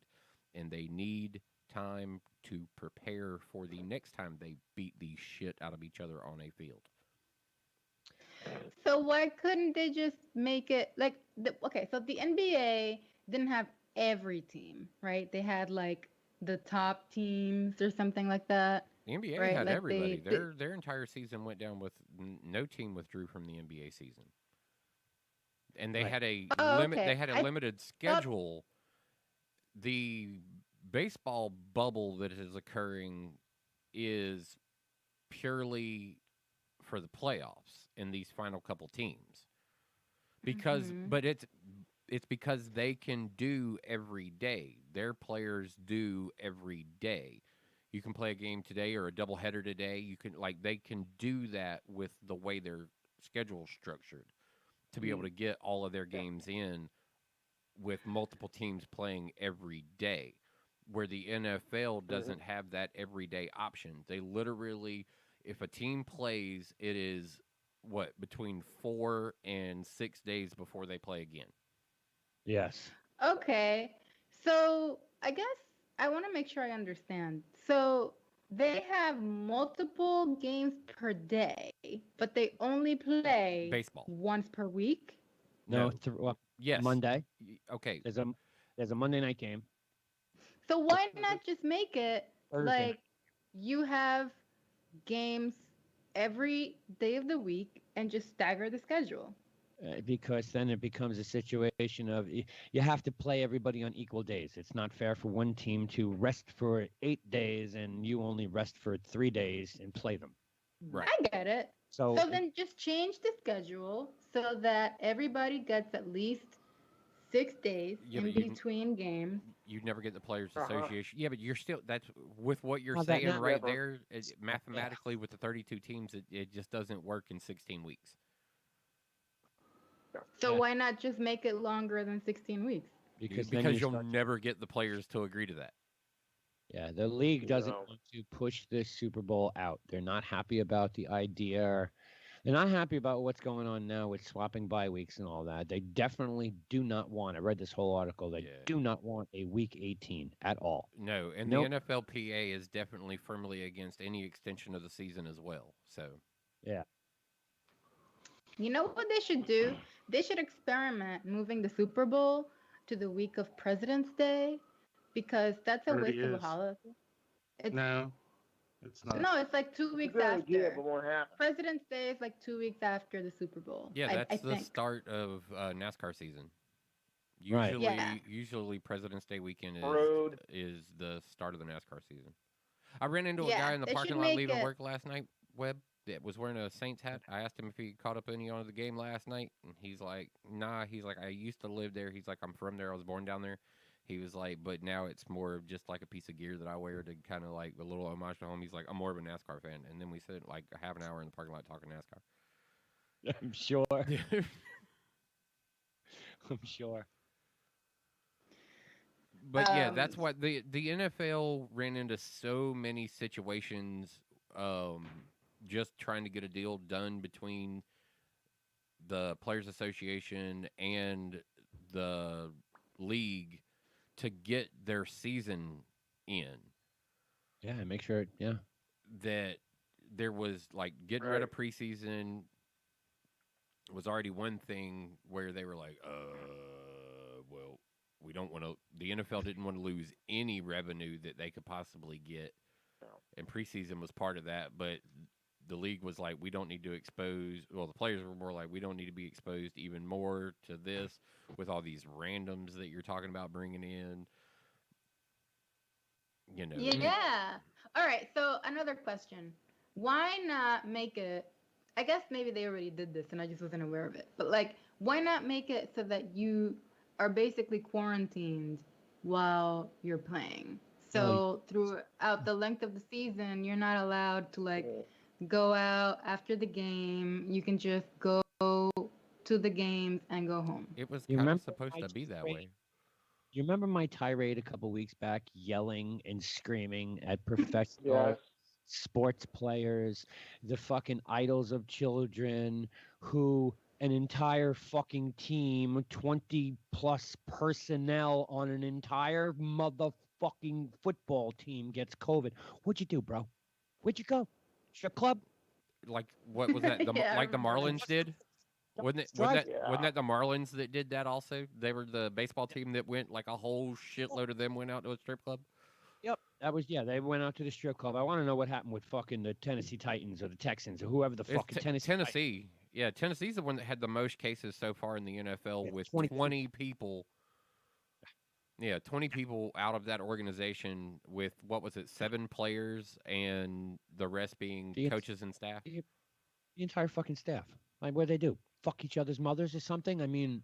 and they need time to prepare for the next time they beat the shit out of each other on a field. So why couldn't they just make it like so the NBA didn't have every team, right? They had like the top teams or something like that. The NBA had everybody. Their entire season went down with no team withdrew from the NBA season. And they had a limited schedule. The baseball bubble that is occurring is purely for the playoffs in these final couple teams, but it's because they can do every day. Their players do every day. You can play a game today or a doubleheader today. They can do that with the way their schedule is structured to be able to get all of their games in with multiple teams playing every day. where the NFL doesn't have that everyday option. They literally, if a team plays, it is between 4 and 6 days before they play again. Yes. Okay. So I guess I want to make sure I understand. So they have multiple games per day, but they only play Baseball. once per week? No. Yes. Monday. Okay. There's a Monday night game. So why not just make it Thursday. like you have games every day of the week and just stagger the schedule? Because then it becomes a situation of you have to play everybody on equal days. It's not fair for one team to rest for 8 days and you only rest for 3 days and play them. Right. I get it. So then just change the schedule so that everybody gets at least 6 days in between games. You never get the Players Association. Yeah, but you're still, that's with what you're How's that saying now? right there. Mathematically, with the 32 teams, it just doesn't work in 16 weeks. So why not just make it longer than 16 weeks? Because you'll never get the players to agree to that. Yeah, the league doesn't want to push this Super Bowl out. They're not happy about the idea. They're not happy about what's going on now with swapping bye weeks and all that. They definitely do not want, I read this whole article, they do not want a week 18 at all. No, and the NFLPA is definitely firmly against any extension of the season as well. So, yeah. You know what they should do? They should experiment moving the Super Bowl to the week of President's Day, because that's a waste of a holiday. No, it's not. No, it's like 2 weeks after. Idea, but won't happen. President's Day is like 2 weeks after the Super Bowl. Yeah, that's the think. start of NASCAR season. Usually President's Day weekend is the start of the NASCAR season. I ran into a guy in the parking lot leaving work last night, Webb, that was wearing a Saints hat. I asked him if he caught up any on the game last night, and he's like, nah. He's like, I used to live there. He's like, I'm from there. I was born down there. He was like, but now it's more of just like a piece of gear that I wear to kind of like a little homage to home. He's like, I'm more of a NASCAR fan. And then we spent like a half an hour in the parking lot talking NASCAR. I'm sure. I'm sure. But yeah, that's why the NFL ran into so many situations just trying to get a deal done between the Players Association and the league to get their season in. Yeah, make sure, that there was like getting rid of preseason was already one thing where they were like, well, we don't want to, the NFL didn't want to lose any revenue that they could possibly get. And preseason was part of that, but the league was like, we don't need to expose, well, the players were more like, we don't need to be exposed even more to this with all these randoms that you're talking about bringing in. You know. Yeah. All right. So another question. Why not make it, I guess maybe they already did this and I just wasn't aware of it, but like, why not make it so that you are basically quarantined while you're playing? So throughout the length of the season, you're not allowed to like go out after the game. You can just go to the games and go home. It was kind of supposed to be that way. You remember my tirade a couple weeks back, yelling and screaming at professional sports players, the fucking idols of children, who an entire fucking team, 20 plus personnel on an entire motherfucking football team gets COVID. What'd you do, bro? Where'd you go? Strip club? Like, what was that? Like the Marlins did? Wasn't that the Marlins that did that also? They were the baseball team that went, like a whole shitload of them went out to a strip club? Yep. That was, they went out to the strip club. I want to know what happened with fucking the Tennessee Titans or the Texans or whoever the fucking Tennessee. Yeah, Tennessee's the one that had the most cases so far in the NFL with 20 people. Yeah, 20 people out of that organization with, what was it, 7 players and the rest being coaches and staff? The entire fucking staff. Like, what do they do? Fuck each other's mothers or something? I mean,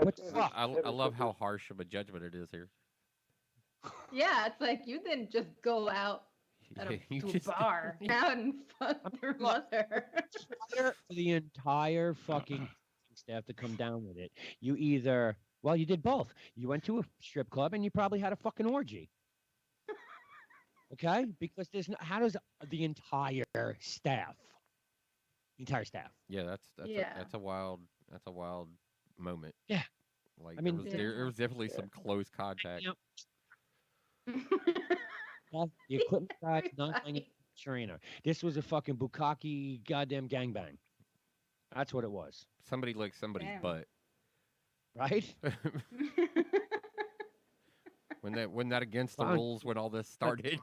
what the fuck? I love how harsh of a judgment it is here. Yeah, it's like you didn't just go out to a bar out and fuck their mother. For the entire fucking staff to come down with it. You either Well, you did both. You went to a strip club and you probably had a fucking orgy. Okay? Because there's no, how does the entire staff, Yeah, that's Yeah. that's a wild moment. Yeah. Like I mean, there was definitely some close contact. you know, the equipment guy's not laying Everybody. trainer. This was a fucking bukkake goddamn gangbang. That's what it was, Somebody licked somebody's Damn. butt. right? when that against the Fine. rules when all this started.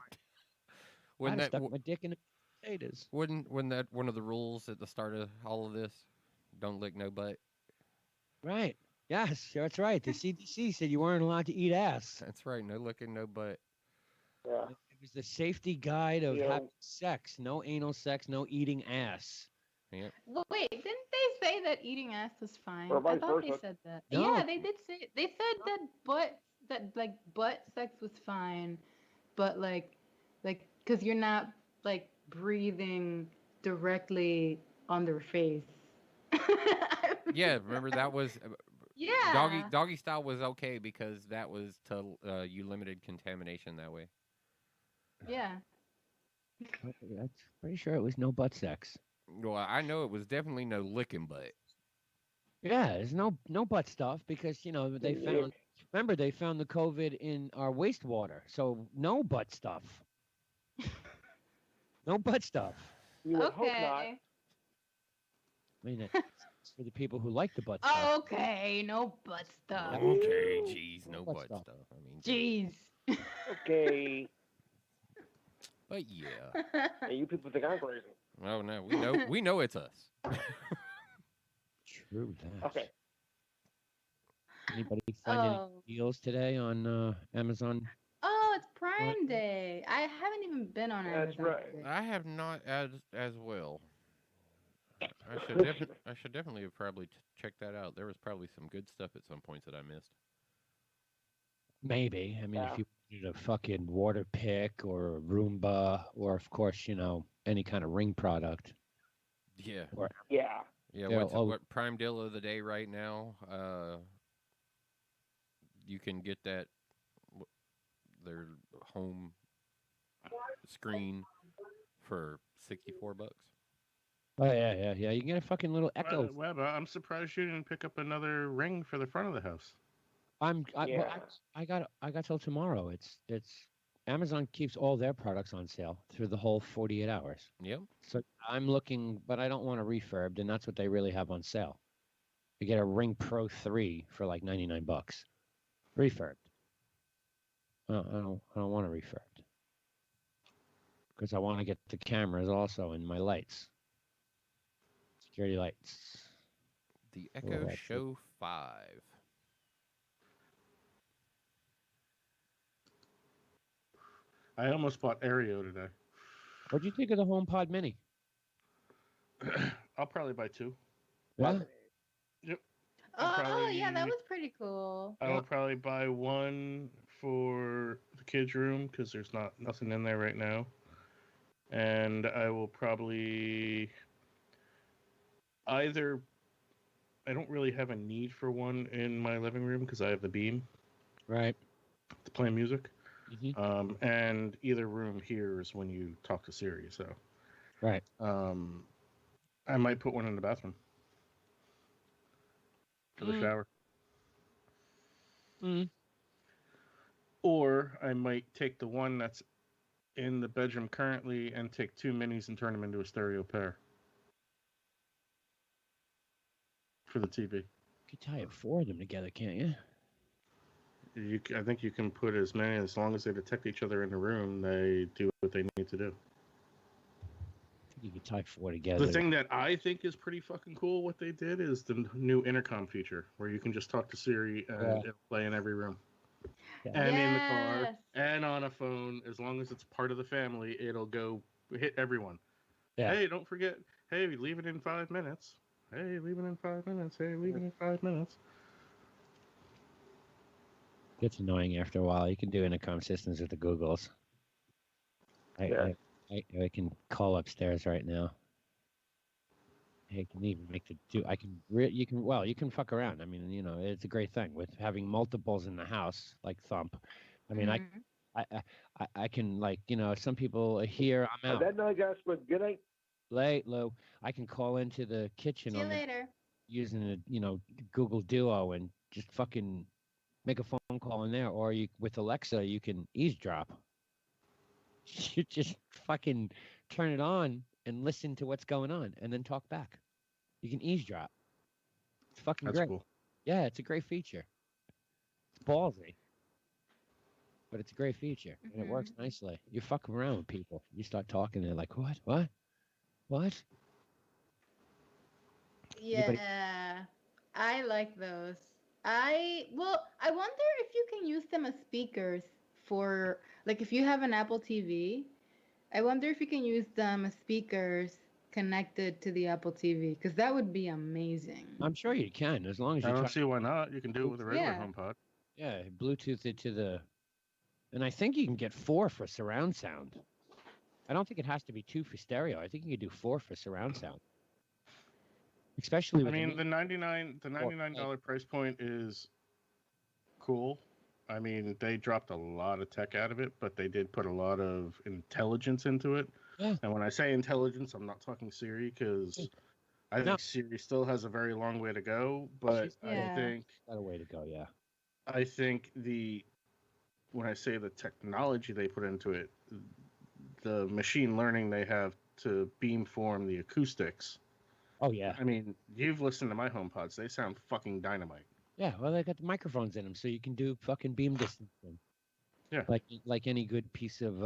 when I'd have that stuck my dick in the potatoes. when that one of the rules at the start of all of this, don't lick no butt. Right. Yes, that's right. The CDC said you weren't allowed to eat ass. That's right, no licking no butt. Yeah. It was the safety guide of Yeah. having sex. No anal sex, no eating ass. Yeah. Well, wait, didn't they say that eating ass was fine? Or I vice thought they versa. said that. No. Yeah, they did say. They said that butt sex was fine, but like, because you're not like breathing directly on their face. Yeah, remember that was Yeah. doggy style was okay because that was to you limited contamination that way. Yeah. I'm pretty sure it was no butt sex. Well, I know it was definitely no licking butt. Yeah, there's no butt stuff because they found. Remember, they found the COVID in our wastewater, so no butt stuff. No butt stuff. You would hope not. Okay. I mean, it's for the people who like the butt stuff. Oh, okay. No butt stuff. Okay, jeez, no Butt butt stuff. stuff. I mean, Jeez. Okay. but yeah. And you people think I'm crazy. Oh no, we know it's us. True that. Okay. Anybody find Oh. any deals today on Amazon? Oh, it's Prime Day. I haven't even been on That's Amazon. right. today. I have not as well. I should definitely have probably checked that out. There was probably some good stuff at some points that I missed. Maybe. I mean, Yeah. if you wanted a fucking water pick or a Roomba or, of course, any kind of ring product. Yeah. Or Yeah. Yeah, Yeah, what prime deal of the day right now? You can get that their home screen for $64. Oh yeah. You can get a fucking little Echo. Web, I'm surprised you didn't pick up another ring for the front of the house. Yeah. I got till tomorrow. It's Amazon keeps all their products on sale through the whole 48 hours. Yep. So I'm looking, but I don't want a refurbed, and that's what they really have on sale. You get a Ring Pro 3 for like $99, refurbed. I don't want a refurbed because I want to get the cameras also and my lights, security lights. The Echo that's it. Show 5. I almost bought Aereo today. What'd you think of the HomePod Mini? I'll probably buy two. Yeah. Oh, yeah, that probably- was pretty cool. I will probably buy one for the kids' room because there's nothing in there right now, and I will probably either. I don't really have a need for one in my living room because I have the Beam Right. to play music, Mhm. and either room hears when you talk to Siri. So, Right. I might put one in the bathroom for the shower. Mm. Or I might take the one that's in the bedroom currently and take two minis and turn them into a stereo pair for the TV. You could tie 4 of them together, can't you? I think you can put as many, as long as they detect each other in the room, they do what they need to do. I think you could tie 4 together. The thing that I think is pretty fucking cool, what they did, is the new intercom feature, where you can just talk to Siri and it'll play in every room. Yeah. And in the car, Yes. and on a phone, as long as it's part of the family, it'll go hit everyone. Yeah. Hey, don't forget. Hey, leave it in 5 minutes. Hey, leave it in 5 minutes. Hey, leave it in 5 minutes. Gets annoying after a while. You can do intercom systems with the Googles. I can call upstairs right now. I can even make the do. I can. You can fuck around. I mean, it's a great thing with having multiples in the house, like Thump. I mean, Mhm. I can some people are here. I'm out. That night, guys, but good night. Late, Lou. I can call into the kitchen See you on the later. using a Google Duo and just fucking make a phone call in there, or you with Alexa you can eavesdrop. You just fucking turn it on and listen to what's going on, and then talk back. You can eavesdrop. It's fucking That's great. cool. Yeah, it's a great feature. It's ballsy, but it's a great feature, and it works nicely. You fuck around with people. You start talking, they're like, what? Anybody? Yeah, I like those. I wonder if you can use them as speakers for like if you have an Apple TV. I wonder if you can use them as speakers connected to the Apple TV because that would be amazing. I'm sure you can, as long as I you don't try. see why not. You can do it with a regular Yeah. HomePod. Yeah, Bluetooth it to the, and I think you can get 4 for surround sound. I don't think it has to be 2 for stereo. I think you can do 4 for surround sound. Especially I with mean, the $99 price point is cool. I mean, they dropped a lot of tech out of it, but they did put a lot of intelligence into it. Yeah. And when I say intelligence, I'm not talking Siri because I think No. Siri still has a very long way to go. But Yeah. I think got a way to go. Yeah. I think when I say the technology they put into it, the machine learning they have to beamform the acoustics. Oh yeah. I mean, you've listened to my HomePods; they sound fucking dynamite. Yeah. Well, they got the microphones in them, so you can do fucking beam distancing. Yeah. Like any good piece of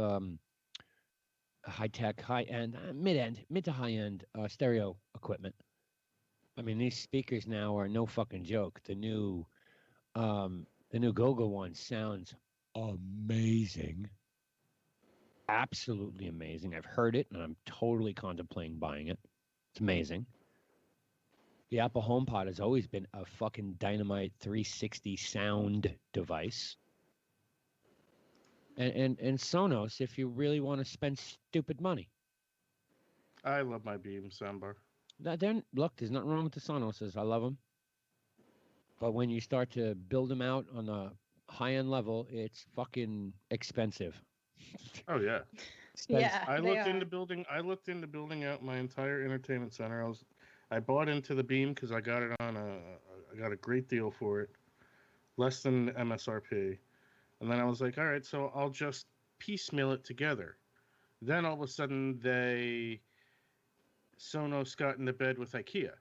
high tech, high end, mid to high end stereo equipment. I mean, these speakers now are no fucking joke. The new Gogo one sounds amazing. Absolutely amazing. I've heard it and I'm totally contemplating buying it. It's amazing. The Apple HomePod has always been a fucking dynamite 360 sound device. And Sonos, if you really want to spend stupid money. I love my Beam soundbar. Look, there's nothing wrong with the Sonoses. I love them. But when you start to build them out on a high-end level, it's fucking expensive. Oh yeah. Yeah. I they looked are. into building out my entire entertainment center. I bought into the Beam because I got it I got a great deal for it, less than MSRP. And then I was like, all right, so I'll just piecemeal it together. Then all of a sudden Sonos got into bed with IKEA.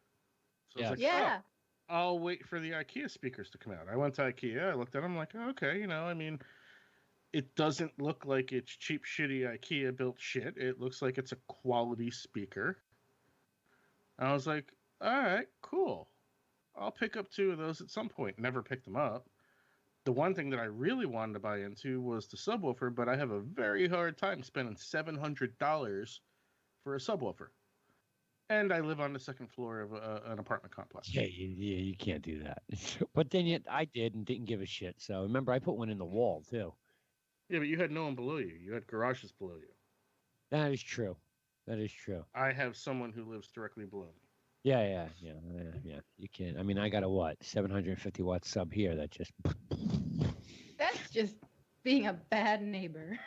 So I was like, Yeah. oh, I'll wait for the IKEA speakers to come out. I went to IKEA, I looked at them, I'm like, oh, okay, I mean, it doesn't look like it's cheap, shitty IKEA built shit. It looks like it's a quality speaker. I was like, all right, cool. I'll pick up 2 of those at some point. Never picked them up. The one thing that I really wanted to buy into was the subwoofer, but I have a very hard time spending $700 for a subwoofer. And I live on the second floor of an apartment complex. Yeah, you can't do that. But then I did and didn't give a shit. So remember, I put one in the wall too. Yeah, but you had no one below you. You had garages below you. That is true. That is true. I have someone who lives directly below me. Yeah. You can't. I mean, I got a 750 watt sub here that just. That's just being a bad neighbor.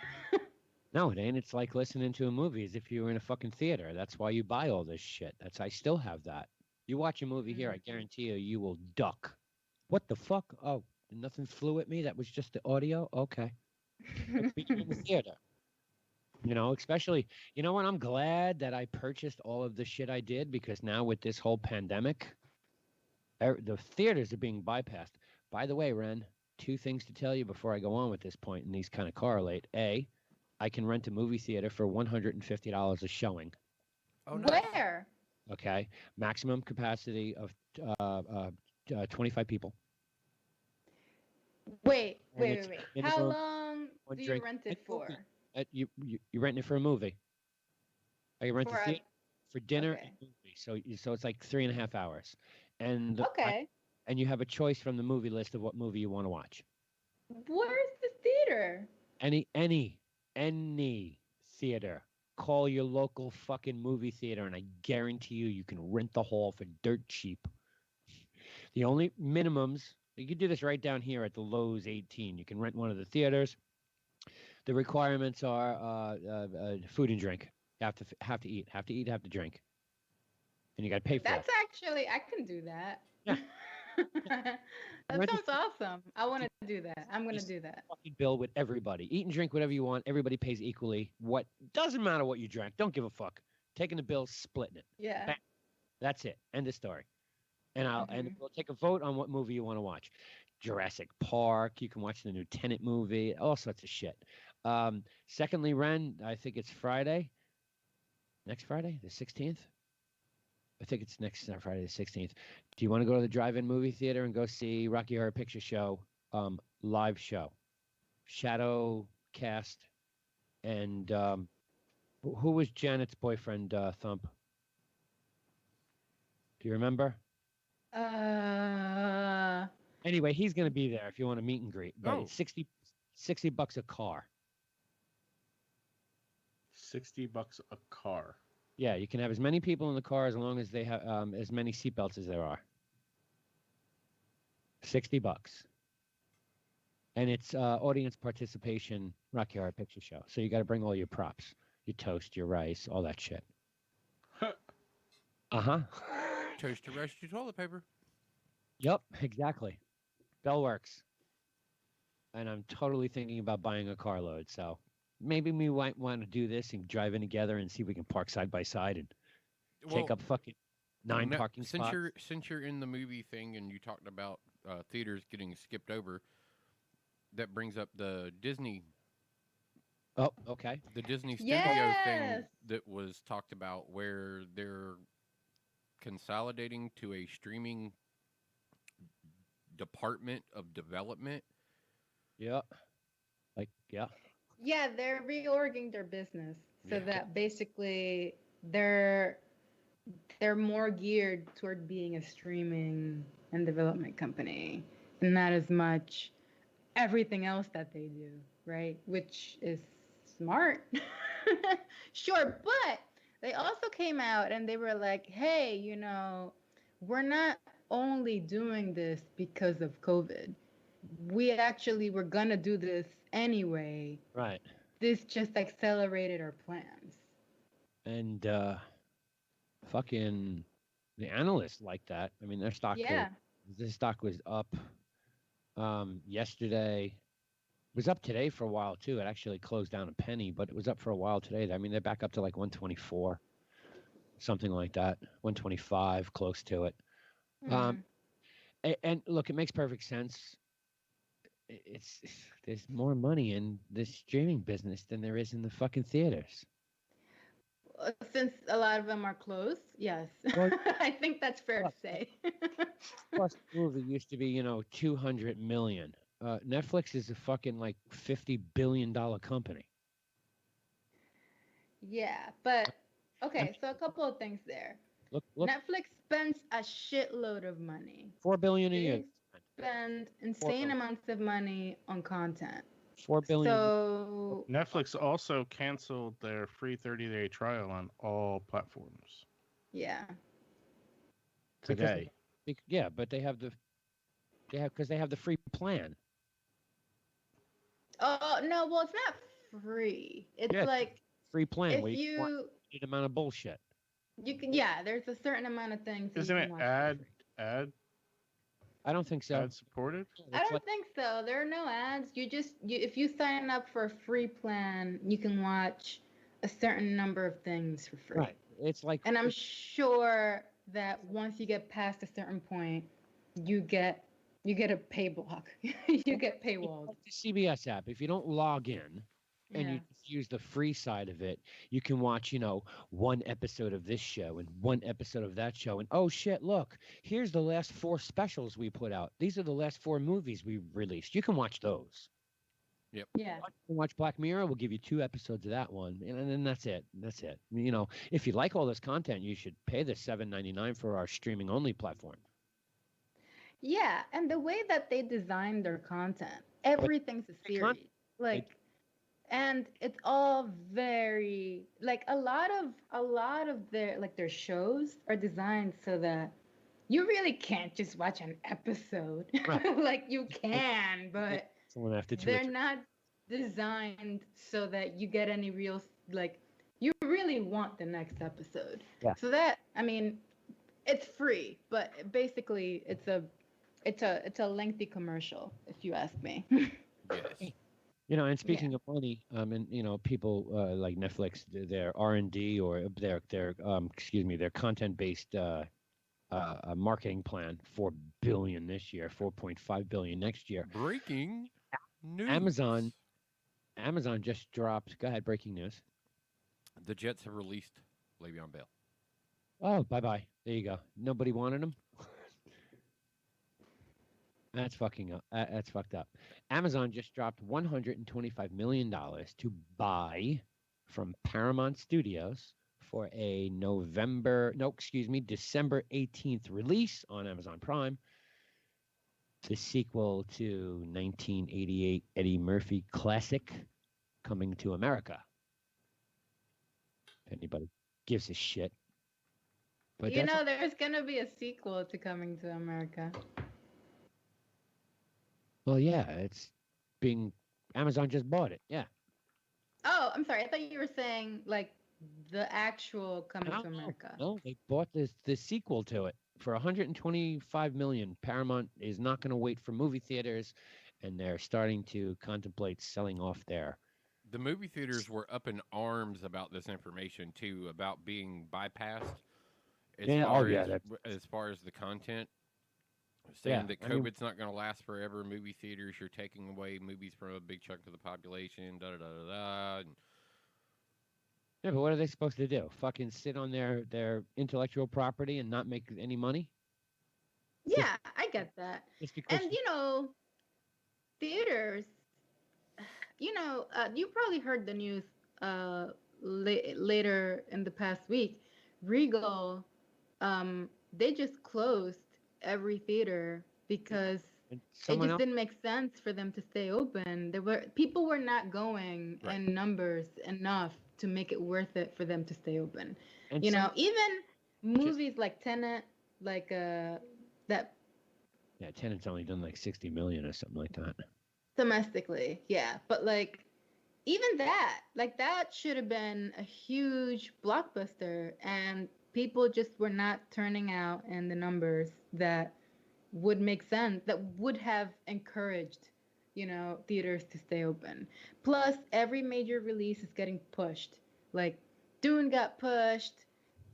No, it ain't. It's like listening to a movie as if you were in a fucking theater. That's why you buy all this shit. I still have that. You watch a movie here, I guarantee you will duck. What the fuck? Oh, nothing flew at me. That was just the audio. Okay. Let's be in the theater. Especially, you know what? I'm glad that I purchased all of the shit I did because now with this whole pandemic, the theaters are being bypassed. By the way, Ren, 2 things to tell you before I go on with this point, and these kind of correlate. A, I can rent a movie theater for $150 a showing. Oh, nice. Where? Okay. Maximum capacity of 25 people. Wait. in How a room, long one do you drink. rent it for? You're renting it for a movie. I rent the For a- theater for dinner okay. and movie. So it's like 3.5 hours. And Okay. and you have a choice from the movie list of what movie you want to watch. Where's the theater? Any theater. call your local fucking movie theater, and I guarantee you can rent the hall for dirt cheap. The only minimums, you can do this right down here at the Lowe's 18. You can rent one of the theaters. The requirements are food and drink. You have to eat, have to drink, and you got to pay for That's it. actually, I can do that. Yeah. That sounds awesome. I want to do that. I'm going to do that. Fucking bill with everybody. Eat and drink whatever you want. Everybody pays equally. What doesn't matter what you drank. Don't give a fuck. Taking the bill, splitting it. Yeah. Bang. That's it. End of story. And we'll take a vote on what movie you want to watch. Jurassic Park. You can watch the new Tenet movie. All sorts of shit. Secondly, Ren, I think it's Friday. Next Friday, the 16th. I think it's next Friday, the 16th. Do you want to go to the drive-in movie theater and go see Rocky Horror Picture Show live show? Shadow cast. And who was Janet's boyfriend, Thump? Do you remember? Anyway, he's going to be there if you want to meet and greet. But it's $60 a car. $60 a car. Yeah, you can have as many people in the car as long as they have as many seatbelts as there are. $60. And it's audience participation Rocky Horror Picture Show. So you got to bring all your props, your toast, your rice, all that shit. Uh-huh. Toast your rice, your toilet paper. Yep, exactly. Bell works. And I'm totally thinking about buying a carload, so maybe we might want to do this and drive in together and see if we can park side by side and take up fucking 9 parking spots. Since you're in the movie thing and you talked about theaters getting skipped over, that brings up the Disney. Oh, okay. The Disney studio thing that was talked about, where they're consolidating to a streaming department of development. Yeah. Yeah, they're reorging their business so that basically they're more geared toward being a streaming and development company, and not as much everything else that they do, right? Which is smart. Sure, but they also came out and they were like, hey, we're not only doing this because of COVID. We actually were going to do this anyway. Right. This just accelerated our plans. And fucking the analysts like that. I mean, their stock was up yesterday. It was up today for a while too. It actually closed down a penny, but it was up for a while today. I mean, they're back up to like 124, something like that. 125, close to it. And look, it makes perfect sense. There's more money in the streaming business than there is in the fucking theaters. Since a lot of them are closed, yes. Well, I think that's fair to say. Plus, the movie used to be, 200 million. Netflix is a fucking like $50 billion company. Yeah, but okay, so a couple of things there. Look. Netflix spends a shitload of money. $4 billion a year. Spend insane amounts of money on content. $4 billion. So Netflix also canceled their free 30-day trial on all platforms. Yeah. Today. But they have the free plan. Oh no, well it's not free. It's like free plan if where you want an amount of bullshit. You can there's a certain amount of things. Isn't it ad? I don't think so. Ad supported? I don't think so. There are no ads. If you sign up for a free plan, you can watch a certain number of things for free. Right. It's like, and I'm sure that once you get past a certain point, you get a pay block. You get paywalled. Like the CBS app. If you don't log in and you just use the free side of it, you can watch, one episode of this show and one episode of that show. And oh shit, look, here's the last 4 specials we put out. These are the last 4 movies we released. You can watch those. Yep. Yeah. You can watch Black Mirror. We'll give you 2 episodes of that one, and then that's it. That's it. If you like all this content, you should pay the $7.99 for our streaming only platform. Yeah, and the way that they design their content, everything's a series. and it's all very like a lot of their shows are designed so that you really can't just watch an episode. Right. Like you can, but Someone after two or they're three. not designed so that you get any real like you really want the next episode. Yeah. So that I mean, it's free, but basically it's a lengthy commercial if you ask me. Yes. And speaking of money, and people like Netflix, their R&D or their content-based marketing plan, 4 billion this year, 4.5 billion next year. Breaking news. Amazon just dropped. Go ahead, breaking news. The Jets have released Le'Veon Bell. Oh, bye. There you go. Nobody wanted him. That's fucking up. That's fucked up. Amazon just dropped $125 million to buy from Paramount Studios for a December 18th release on Amazon Prime. The sequel to 1988 Eddie Murphy classic, Coming to America. If anybody gives a shit. But There's gonna be a sequel to Coming to America. Well, yeah, it's being Amazon just bought it. Yeah. Oh, I'm sorry. I thought you were saying like the actual Coming to America. No, they bought the sequel to it for 125 million. Paramount is not going to wait for movie theaters, and they're starting to contemplate selling off their. The movie theaters were up in arms about this information too, about being bypassed. As far as the content. Saying that COVID's not going to last forever. Movie theaters, you're taking away movies from a big chunk of the population. Da da da da da. Yeah, but what are they supposed to do? Fucking sit on their intellectual property and not make any money? Yeah, I get that. And theaters. You probably heard the news later in the past week. Regal, they just closed every theater because it just didn't make sense for them to stay open. People were not going in numbers enough to make it worth it for them to stay open. And even movies like Tenet, like that. Yeah, Tenet's only done like 60 million or something like that. Domestically, yeah, but like even that should have been a huge blockbuster, and people just were not turning out in the numbers that would make sense, that would have encouraged, theaters to stay open. Plus, every major release is getting pushed. Like, Dune got pushed,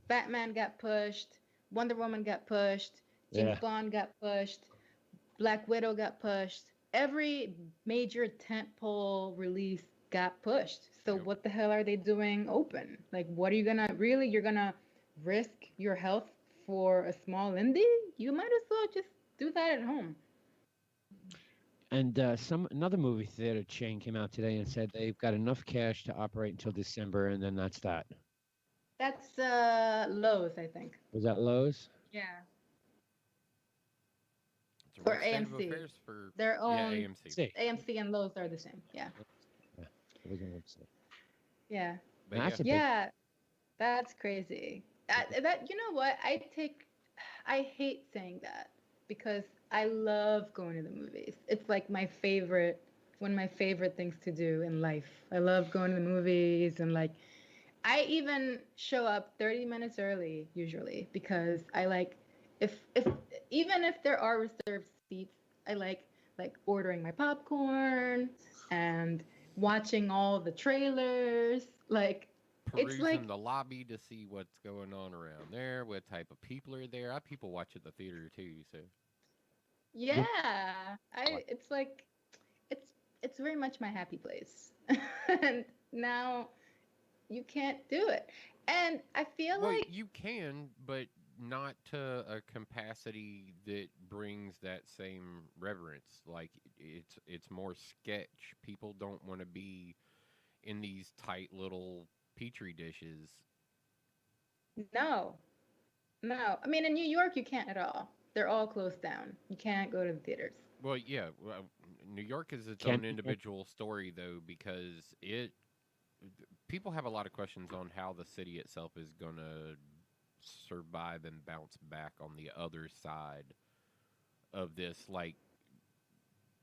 Batman got pushed, Wonder Woman got pushed, James Bond got pushed, Black Widow got pushed. Every major tentpole release got pushed. So what the hell are they doing open? Like, what are you gonna you're gonna risk your health for a small indie? You might as well just do that at home. And another movie theater chain came out today and said they've got enough cash to operate until December, and then that's that. That's Lowe's, I think. Was that Lowe's? Yeah. For AMC. Their own. Yeah, AMC and Lowe's are the same. Yeah. Yeah. Yeah. That's crazy. You know what? I hate saying that because I love going to the movies. It's like one of my favorite things to do in life. I love going to the movies, and like I even show up 30 minutes early usually because I like even if there are reserved seats, I like ordering my popcorn and watching all the trailers. Like perusing it's like the lobby to see what's going on around there, what type of people are there. People watch at the theater too, so yeah, it's like it's very much my happy place. And now you can't do it. And I feel like you can, but not to a capacity that brings that same reverence. Like it's more sketch. People don't want to be in these tight little petri dishes. No. I mean, in New York, you can't at all. They're all closed down. You can't go to the theaters. Well, yeah. Well, New York is its Can't own individual story, though, because people have a lot of questions on how the city itself is going to survive and bounce back on the other side of this. Like,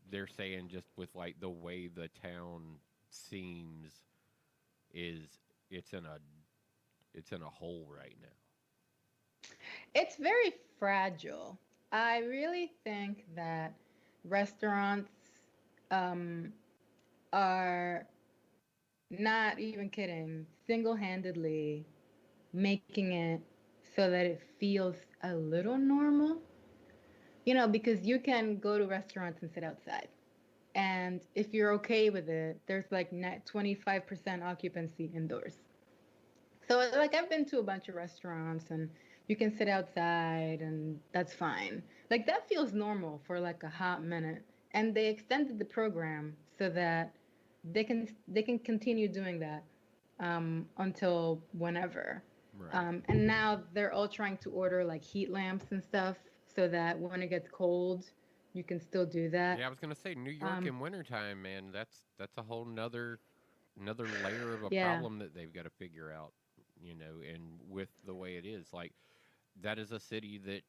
they're saying just with, like, the way the town seems is it's in a hole right now. It's very fragile. I really think that restaurants are not even kidding, single-handedly making it so that it feels a little normal. Because you can go to restaurants and sit outside. And if you're okay with it, there's like 25% occupancy indoors. So like I've been to a bunch of restaurants and you can sit outside and that's fine. Like that feels normal for like a hot minute. And they extended the program so that they can continue doing that until whenever. Right. And now they're all trying to order like heat lamps and stuff so that when it gets cold, you can still do that. Yeah, I was gonna say New York in wintertime, man. That's a whole another layer of a Yeah. problem that they've got to figure out. And with the way it is, like that is a city that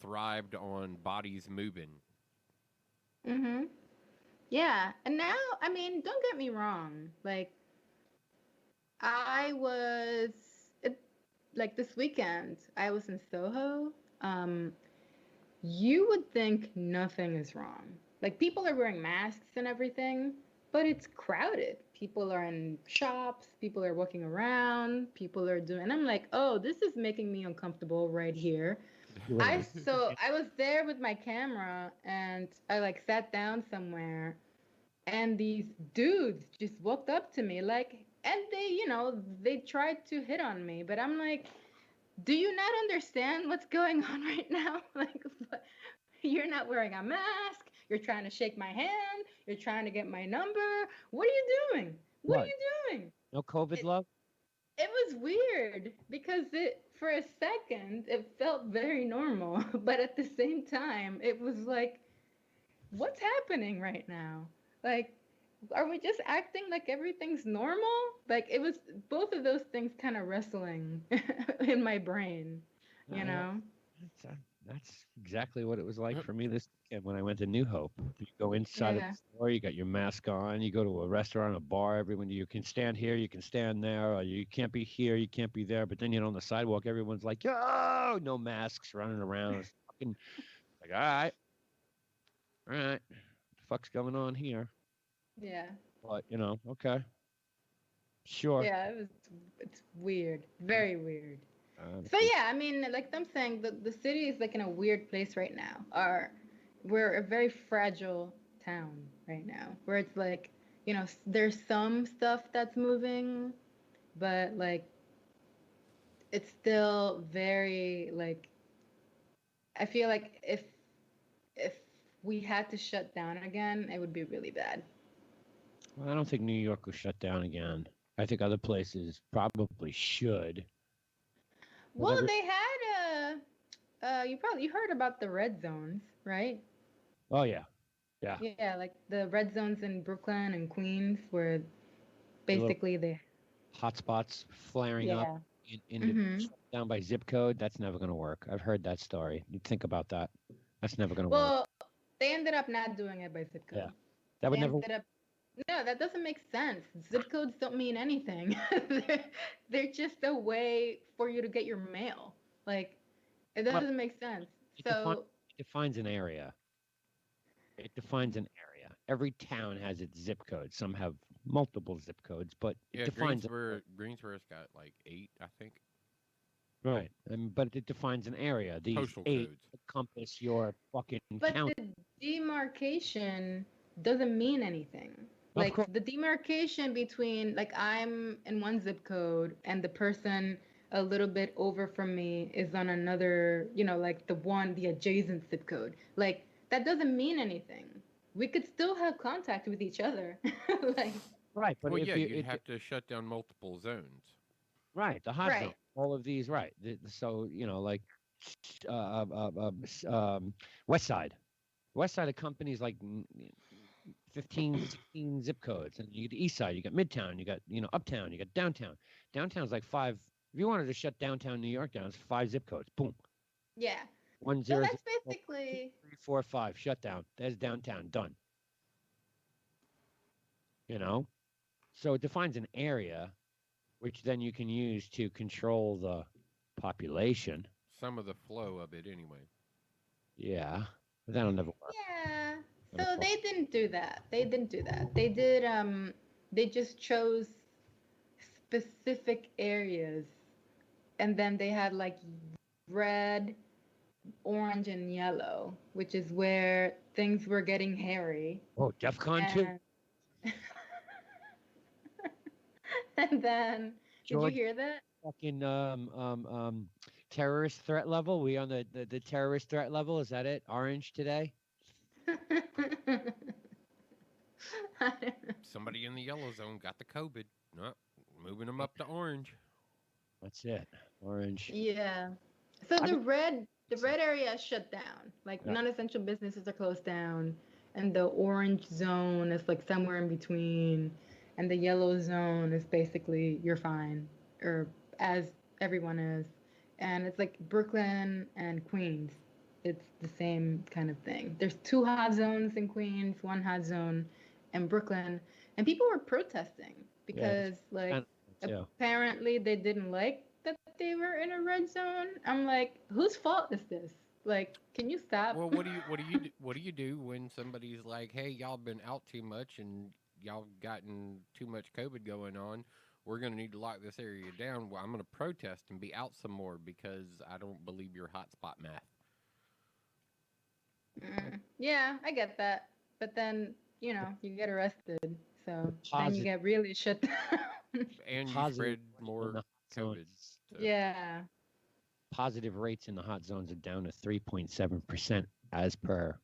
thrived on bodies moving. Mhm. Yeah. And now, I mean, don't get me wrong. Like I was it, like this weekend, I was in Soho. Um you would think nothing is wrong. Like people are wearing masks and everything, but it's crowded. People are in shops, people are walking around, people are doing, and I'm like, oh, this is making me uncomfortable right here. I was there with my camera and I like sat down somewhere and these dudes just walked up to me like and they tried to hit on me, but I'm like, do you not understand what's going on right now? Like, you're not wearing a mask. You're trying to shake my hand. You're trying to get my number. What are you doing? What are What? you doing? No COVID love? It was weird because for a second, it felt very normal. But at the same time, it was like, what's happening right now? Like, are we just acting like everything's normal? Like, it was both of those things kind of wrestling in my brain, you Yeah. know? That's exactly what it was like for me this weekend when I went to New Hope. You go inside of Yeah. the store, you got your mask on, you go to a restaurant, a bar, everyone, you can stand here, you can stand there, or you can't be here, you can't be there. But then, on the sidewalk, everyone's like, yo, no masks running around. It's fucking like, all right, what the fuck's going on here? Yeah. But, okay, sure. Yeah, it's weird. Very weird. Uh, So yeah, I mean, like I'm saying, the city is like in a weird place right now. We're a very fragile town right now, where it's like, there's some stuff that's moving, but like it's still very like I feel like if we had to shut down again, it would be really bad. Well, I don't think New York will shut down again. I think other places probably should. Well, they had you heard about the red zones, right? Oh yeah, yeah. Yeah, like the red zones in Brooklyn and Queens, where The little basically they. hotspots flaring up Yeah. down by zip code. That's never going to work. I've heard that story. You think about that. That's never going to work. Well, they ended up not doing it by zip code. Yeah, that would They never. ended up. No, that doesn't make sense. Zip codes don't mean anything. They're just a way for you to get your mail. Like, it Well, doesn't make sense. it So, defines an area. It defines an area. Every town has its zip code. Some have multiple zip codes, but it Yeah, defines Greensboro's got like 8, I think. right. But it defines an area. These Postal 8 codes. encompass your fucking but county. the demarcation doesn't mean anything. Of Like course. the demarcation between like I'm in one zip code and the person a little bit over from me is on another, like the adjacent zip code. Like that doesn't mean anything. We could still have contact with each other. Like Right, but Well, if yeah, you, you'd have to shut down multiple zones. right, the hot Right. zone, all of these, right. So like, West Side. West side of companies like 15, 16 zip codes, and you get the east side, you got midtown, you got uptown, you got downtown. Downtown's like 5. If you wanted to shut downtown New York down, it's 5 zip codes. Boom. Yeah. 1 So 0 that's 0 2 basically 3 4 5 shut down. There's downtown done. So it defines an area, which then you can use to control the population. Some of the flow of it, anyway. Yeah, but that'll never work. yeah. So they didn't do that. They didn't do that. They did they just chose specific areas, and then they had like red, orange, and yellow, which is where things were getting hairy. Oh, DEFCON 2? And then George, did you hear that? fucking terrorist threat level? We on the terrorist threat level? Is that it? Orange today? Somebody in the yellow zone got the COVID. No, moving them up to orange. That's it. Orange. Yeah. So the red area is shut down. Like non-essential businesses are closed down, and the orange zone is like somewhere in between, and the yellow zone is basically you're fine, or as everyone is, and it's like Brooklyn and Queens. It's the same kind of thing. There's 2 hot zones in Queens, 1 hot zone in Brooklyn, and people were protesting because apparently they didn't like that they were in a red zone. I'm like, whose fault is this? Like, can you stop? Well, what do you do when somebody's like, "Hey, y'all been out too much and y'all gotten too much COVID going on. We're going to need to lock this area down. Well, I'm going to protest and be out some more because I don't believe your hotspot math." Yeah, I get that. But then, you get arrested. So then you get really shut down. And you spread more COVID. So. Yeah. Positive rates in the hot zones are down to 3.7% as per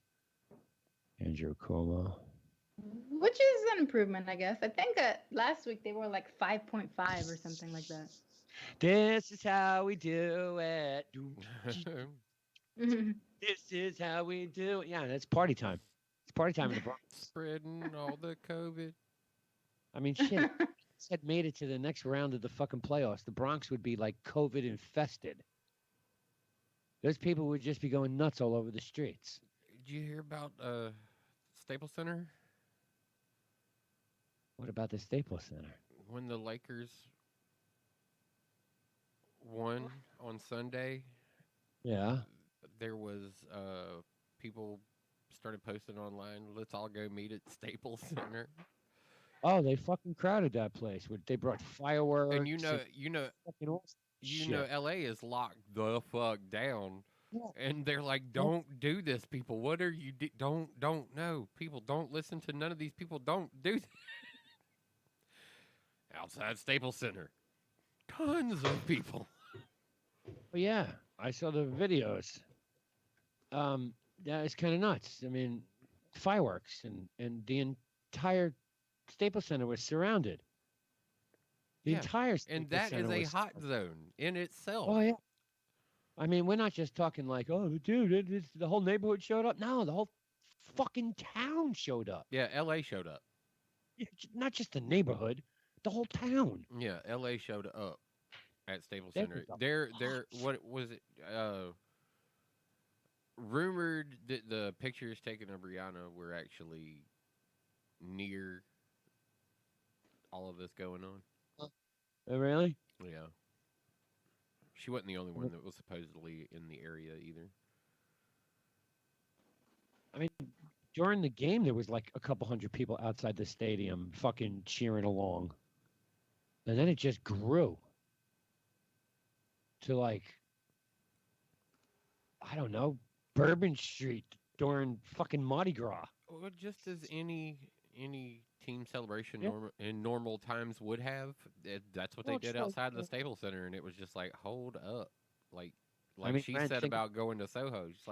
Andrew Cuomo. Which is an improvement, I guess. I think last week they were like 5.5 or something like that. This is how we do it. This is how we do it. Yeah, that's party time. It's party time in the Bronx. Spreading all the COVID. I mean, shit. Had made it to the next round of the fucking playoffs, the Bronx would be like COVID infested. Those people would just be going nuts all over the streets. Did you hear about Staples Center? What about the Staples Center? When the Lakers won on Sunday, yeah, there was people started posting online, "Let's all go meet at Staples Center." Oh, they fucking crowded that place. They brought fireworks. And LA is locked the fuck down. Yeah. And they're like, "Don't do this, people. What are you don't know. People, don't listen to none of these people. Don't do this." Outside Staples Center. Tons of people. Well, yeah, I saw the videos. Yeah, it's kind of nuts. I mean, fireworks and the entire Staples Center was surrounded. The entire Staples Center is a hot zone in itself. Oh, yeah. I mean, we're not just talking like, oh, dude, the whole neighborhood showed up. No, the whole fucking town showed up. Yeah, L.A. showed up. Yeah, not just the neighborhood, the whole town. Yeah, L.A. showed up at Staples Center. They're what was it? Rumored that the pictures taken of Rihanna were actually near all of this going on. Oh, really? Yeah. She wasn't the only one that was supposedly in the area either. I mean, during the game, there was like a couple hundred people outside the stadium fucking cheering along. And then it just grew to like, I don't know, Bourbon Street during fucking Mardi Gras. Well, just as any team celebration in normal times would have. That's what they did outside the Staples Center, and it was just like, hold up, like I mean, she said about going to Soho. It's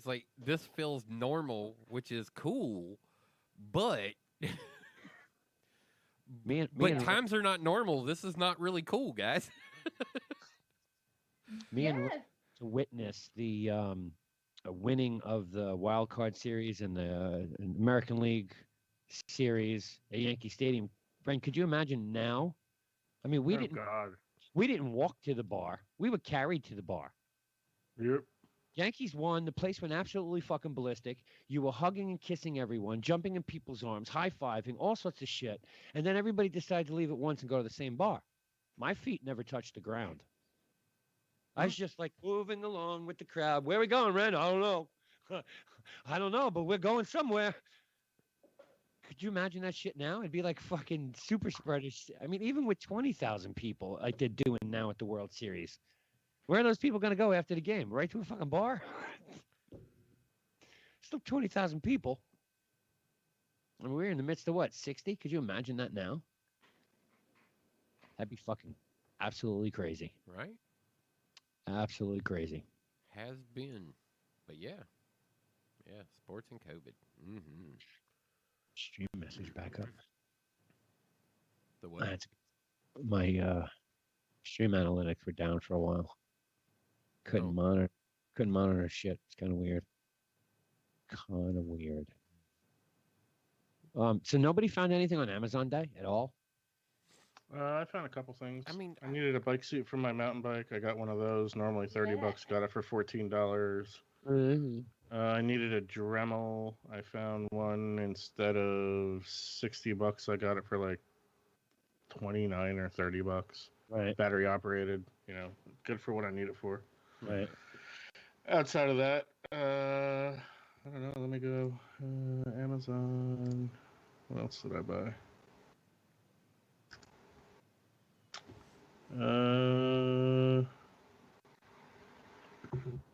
like this feels normal, which is cool, but times are not normal. This is not really cool, guys. And to witness the winning of the wild card series and the American League series at Yankee Stadium. Frank, could you imagine now? I mean, we didn't walk to the bar. We were carried to the bar. Yep. Yankees won. The place went absolutely fucking ballistic. You were hugging and kissing everyone, jumping in people's arms, high-fiving, all sorts of shit. And then everybody decided to leave at once and go to the same bar. My feet never touched the ground. I was just like moving along with the crowd. Where are we going, Ren? I don't know. I don't know, but we're going somewhere. Could you imagine that shit now? It'd be like fucking super spreaders. I mean, even with 20,000 people like they're doing now at the World Series. Where are those people going to go after the game? Right to a fucking bar? Still 20,000 people. And we're in the midst of what, 60? Could you imagine that now? That'd be fucking absolutely crazy. Right? Absolutely crazy. Has been. But yeah. Yeah, sports and COVID. Mm-hmm. Stream message back up. The what? My stream analytics were down for a while. Couldn't monitor shit. It's kind of weird. So nobody found anything on Amazon Day at all? I found a couple things. I mean, I needed a bike seat for my mountain bike. I got one of those. Normally $30. Got it for $14. Mm-hmm. I needed a Dremel. I found one instead of $60. I got it for like 29 or $30. Right. Battery operated. You know, good for what I need it for. Right. Outside of that, I don't know. Let me go. Amazon. What else did I buy?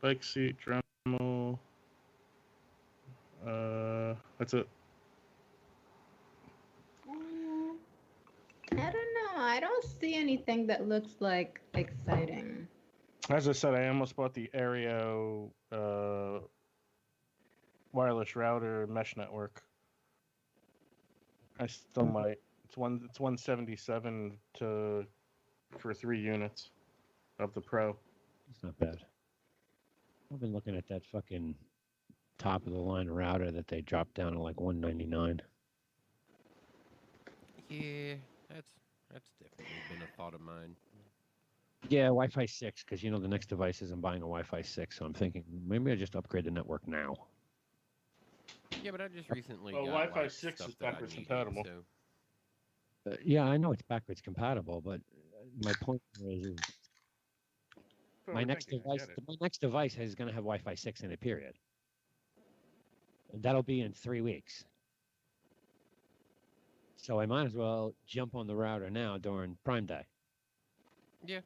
Bike seat, Dremel. That's it. I don't know. I don't see anything that looks like exciting. As I said, I almost bought the Aereo wireless router mesh network. I still might. It's 177 for 3 units of the Pro. It's not bad. I've been looking at that fucking top of the line router that they dropped down to like $199. Yeah, that's definitely been a thought of mine. Yeah, Wi-Fi 6, because you know the next device isn't buying a Wi-Fi 6, so I'm thinking maybe I just upgrade the network now. Yeah, but I just recently Well, got Wi-Fi like, 6 stuff is that I backwards needed, compatible. So. Yeah, I know it's backwards compatible, but my point is my next device is going to have Wi-Fi 6 in it, period. And that'll be in 3 weeks. So I might as well jump on the router now during Prime Day. Yeah.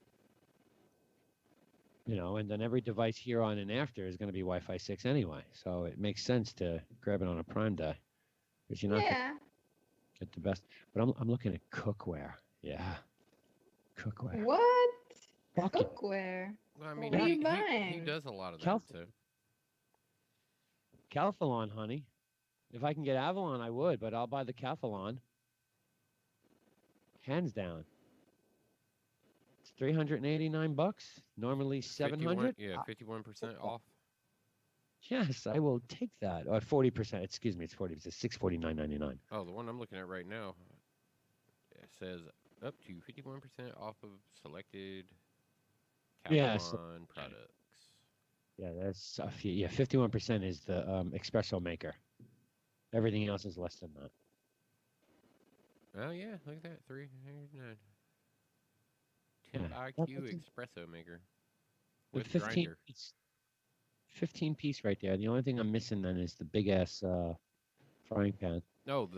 You know, and then every device here on and after is going to be Wi-Fi 6 anyway. So it makes sense to grab it on a Prime Day. Because you're not going to get the best. But I'm looking at cookware. Yeah. Cookware. What? Fuck it. Cookware? Well, I mean, What are you he buying? does a lot of that, so. Calphalon, honey. If I can get Avalon, I would, but I'll buy the Calphalon. Hands down. It's $389. Normally $700. Yeah, 51% off. Yes, I will take that. Or 40%. Excuse me, it's 40%. It's $649.99. Oh, the one I'm looking at right now it says up to 51% off of selected Calphalon products. Yeah, that's 51% is the espresso maker. Everything else is less than that. Oh yeah, look at that, $309. Yeah, IQ espresso maker with 15 grinder. piece, 15 piece right there. The only thing I'm missing then is the big ass frying pan. No, all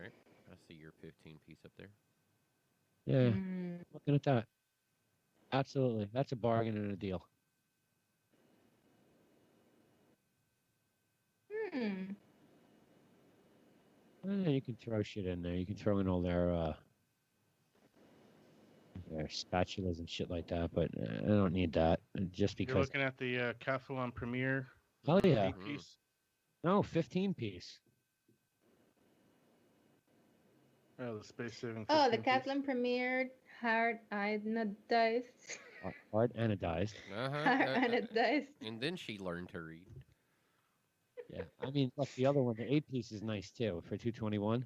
right. I see your 15 piece up there. Yeah, looking at that. Absolutely, that's a bargain and a deal. You can throw shit in there. You can throw in all their spatulas and shit like that, but I don't need that just because. You're looking at the Calphalon Premier. Oh yeah. 8-piece. No, 15 piece. Oh, the space saving. Oh, the Calphalon Premier hard anodized. Hard anodized. Anodized. And then she learned to read. Yeah, I mean, look, the other one, the 8-piece is nice too for 221.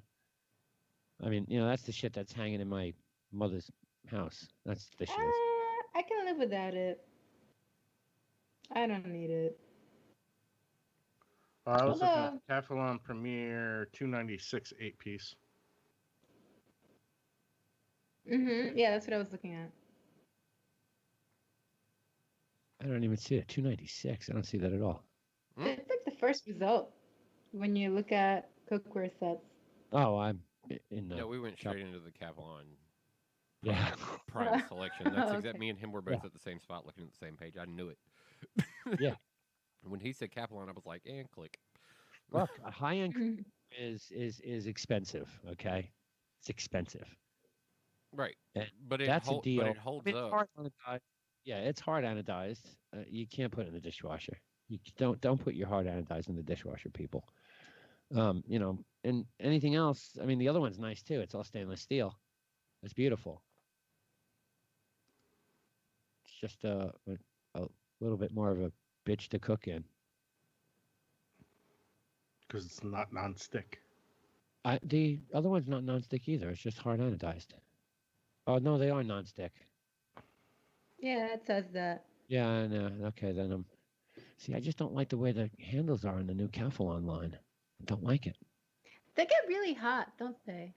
I mean, that's the shit that's hanging in my mother's house. That's the shit. I can live without it. I don't need it. I was looking at Cathlon Premier 296 8-piece. Yeah, that's what I was looking at. I don't even see it. 296. I don't see that at all. It's like the first result when you look at cookware sets. Oh, I'm in the. No, we went straight into the Cavalon. Yeah. Prime selection. That's Okay. exactly. Me and him were both at the same spot, looking at the same page. I knew it. Yeah. When he said Cavalon, I was like, and click. Look, a high-end is expensive. Okay, it's expensive. Right. And But that's a deal. But it holds It's up. hard anodized. Yeah, it's hard anodized. You can't put it in the dishwasher. You don't put your hard anodized in the dishwasher, people. And anything else. I mean, the other one's nice too. It's all stainless steel. It's beautiful. It's just a little bit more of a bitch to cook in. Because it's not non-stick. The other one's not nonstick either. It's just hard anodized. Oh no, they are nonstick. Yeah, it says that. Yeah, I know. Okay, then see, I just don't like the way the handles are in the new Cathlon line. I don't like it. They get really hot, don't they?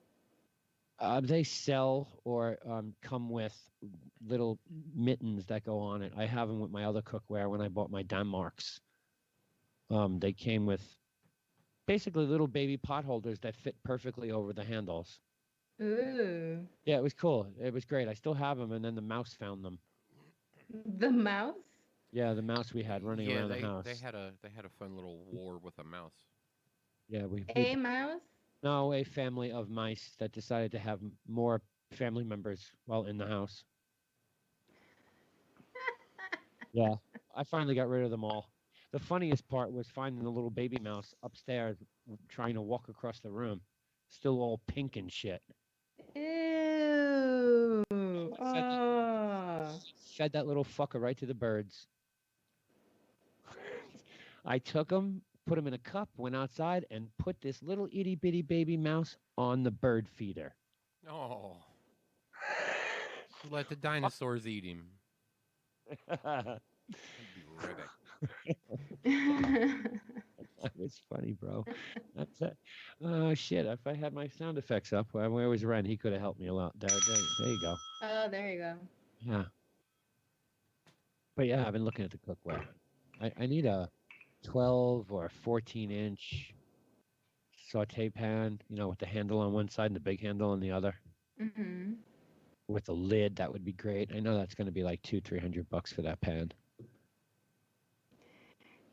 They sell or come with little mittens that go on it. I have them with my other cookware when I bought my Danmarks. They came with basically little baby pot holders that fit perfectly over the handles. Ooh. Yeah, it was cool. It was great. I still have them, and then the mouse found them. The mouse? Yeah, the mouse we had running around the house. They had a fun little war with a mouse. Yeah, A mouse? No, a family of mice that decided to have more family members while in the house. Yeah, I finally got rid of them all. The funniest part was finding the little baby mouse upstairs trying to walk across the room, still all pink and shit. Ew. Oh. Fed that little fucker right to the birds. I took him, put him in a cup, went outside, and put this little itty bitty baby mouse on the bird feeder. Oh. Let the dinosaurs eat him. That'd be ribbit. That was funny, bro. That's it. Oh shit! If I had my sound effects up, where was Ren? He could have helped me a lot. There you go. Oh, there you go. Yeah. But yeah, I've been looking at the cookware. I need a 12 or 14-inch saute pan, with the handle on one side and the big handle on the other. Mm-hmm. With a lid, that would be great. I know that's going to be like $200-300 for that pan.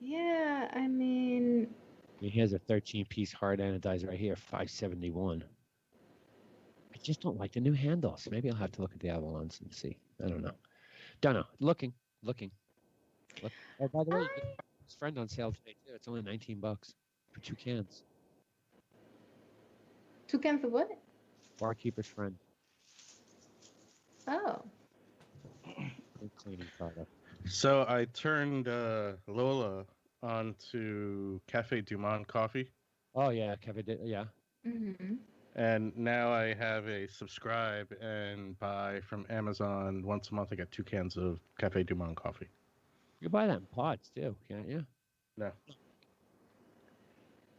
Yeah, I mean, Here's a 13-piece hard anodized right here, $571. I just don't like the new handles. Maybe I'll have to look at the Avalons and see. I don't know. Don't know. Looking. Look. Oh, by the way, you get this friend on sale today too. It's only $19 for 2 cans. 2 cans of what? Barkeeper's Friend. Oh. Cleaning product. So I turned Lola onto Cafe Du Monde coffee. Oh yeah, Kevin did. Yeah. Mm-hmm. And now I have a subscribe and buy from Amazon once a month. I get 2 cans of Cafe Du Monde coffee. You buy that in pods too, can't you? No.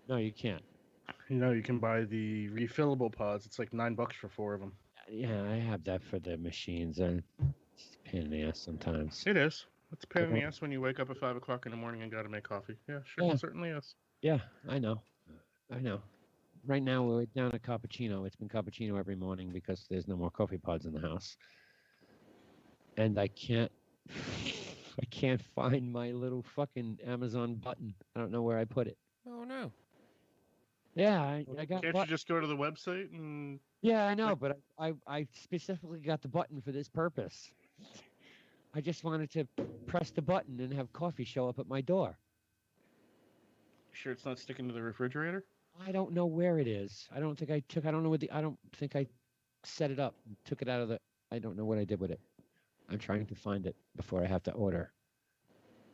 No, you can't. You can buy the refillable pods. It's like $9 for 4 of them. Yeah, I have that for the machines, and it's a pain in the ass sometimes. It is. It's a pain in the ass when you wake up at 5 o'clock in the morning and got to make coffee. Yeah, sure, Yeah. It certainly is. Yeah, I know. Right now we're down to cappuccino. It's been cappuccino every morning because there's no more coffee pods in the house, and I can't find my little fucking Amazon button. I don't know where I put it. Oh no. Yeah, I got. Can't you just go to the website and? Yeah, I know, but I specifically got the button for this purpose. I just wanted to press the button and have coffee show up at my door. Sure, it's not sticking to the refrigerator. I don't know where it is. I don't think I don't think I set it up and took it out of the. I don't know what I did with it. I'm trying to find it before I have to order.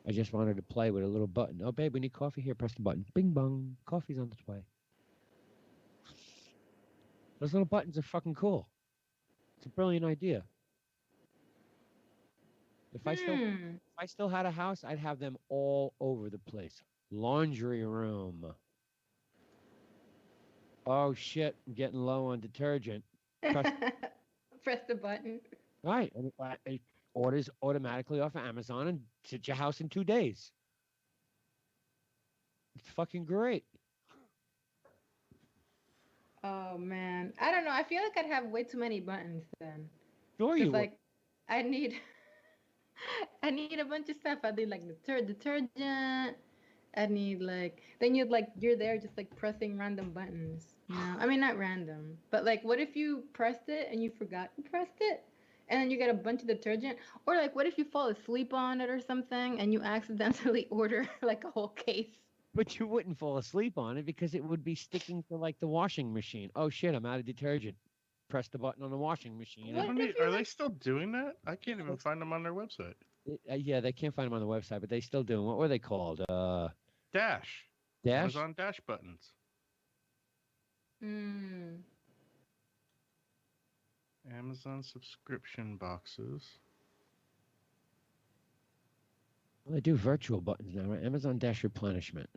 I just wanted to play with a little button. Oh, babe, we need coffee here. Press the button. Bing bong. Coffee's on its way. Those little buttons are fucking cool. It's a brilliant idea. If I still had a house, I'd have them all over the place. Laundry room. Oh shit, I'm getting low on detergent. Press the button. Right, and it orders automatically off of Amazon and hits your house in 2 days. It's fucking great. Oh man, I don't know. I feel like I'd have way too many buttons then. Sure you Cause would. like, I need, I need a bunch of stuff. I need like detergent. I need like then you're there just like pressing random buttons. You know, I mean not random, but like what if you pressed it and you forgot you pressed it, and then you get a bunch of detergent, or like what if you fall asleep on it or something and you accidentally order like a whole case. But you wouldn't fall asleep on it because it would be sticking to like the washing machine. Oh shit, I'm out of detergent. Press the button on the washing machine. What if you Are they like- still doing that? I can't even find them on their website. Yeah, they can't find them on the website, but they still do. What were they called? Dash. Dash? Amazon Dash buttons. Amazon subscription boxes. Well, they do virtual buttons now, right? Amazon Dash replenishment.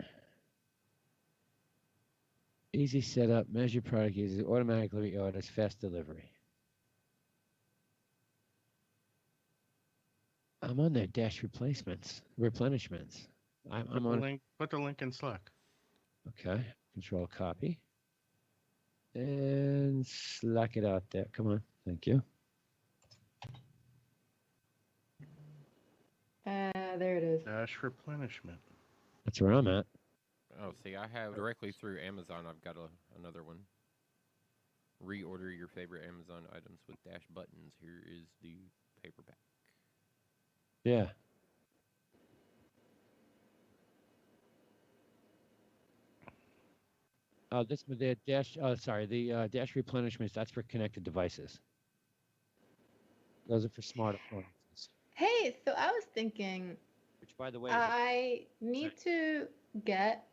Easy setup, measure product uses, automatically reorders, fast delivery. I'm on their Dash replenishments. I'm on. Put the link in Slack. Okay, control copy. And slack it out there. Come on, thank you. There it is. Dash replenishment. That's where I'm at. Oh, see, I have directly through Amazon. I've got another one. Reorder your favorite Amazon items with Dash buttons. Here is the paperback. Yeah. This was the Dash. The Dash replenishments. That's for connected devices. Those are for smart appliances. Hey, so I was thinking. Which, by the way, I need to get.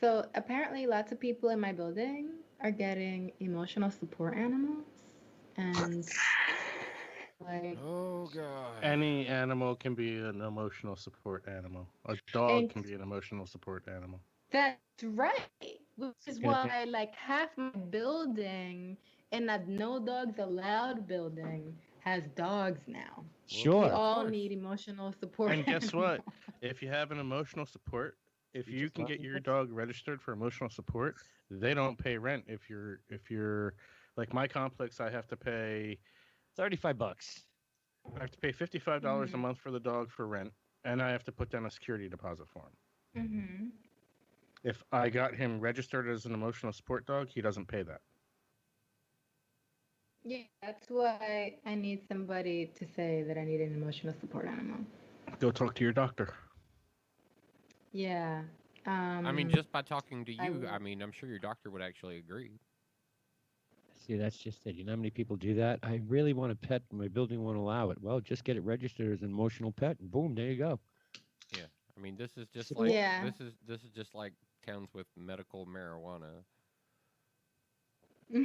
So apparently, lots of people in my building are getting emotional support animals, and like. Oh god. Any animal can be an emotional support animal. A dog can be an emotional support animal. That's right. Which is why, like, half my building in that no dogs allowed building has dogs now. Sure. We all need emotional support. And guess what? If you have an emotional support, if you can get your dog registered for emotional support, they don't pay rent. If you're like my complex, I have to pay $35. I have to pay $55 a month for the dog for rent, and I have to put down a security deposit for him. Mm-hmm. If I got him registered as an emotional support dog, he doesn't pay that. Yeah, that's why I need somebody to say that I need an emotional support animal. Go talk to your doctor. Yeah. I mean, just by talking to you, I'm sure your doctor would actually agree. See, that's just it. You know how many people do that? I really want a pet, but my building won't allow it. Well, just get it registered as an emotional pet, and boom, there you go. Yeah, I mean, this is just like this is just like towns with medical marijuana.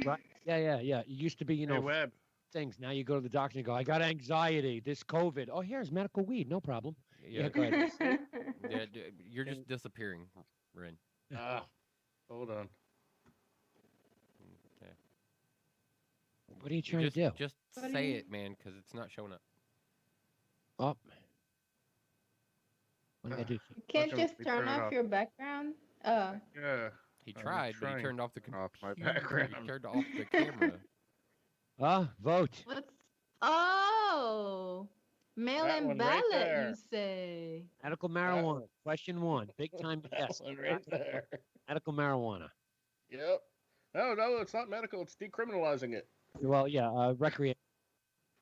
Right? Yeah. It used to be, Hey, Webb. things. Now you go to the doctor and go, I got anxiety, this COVID. Oh, here's medical weed, no problem. Yeah, go ahead. yeah, you're just disappearing, Ren. Hold on. Okay. What are you trying to do? Just say it, man, because it's not showing up. Oh. What did I do? You can't just turn off your background? Yeah. He tried, but he turned off the off my computer. background. He turned off the camera. Vote. Oh, mail-in one right ballot, there. you say? Medical marijuana. Question 1. Big time yes. One right there. Medical marijuana. Yep. No, it's not medical. It's decriminalizing it. Well, yeah, recreation.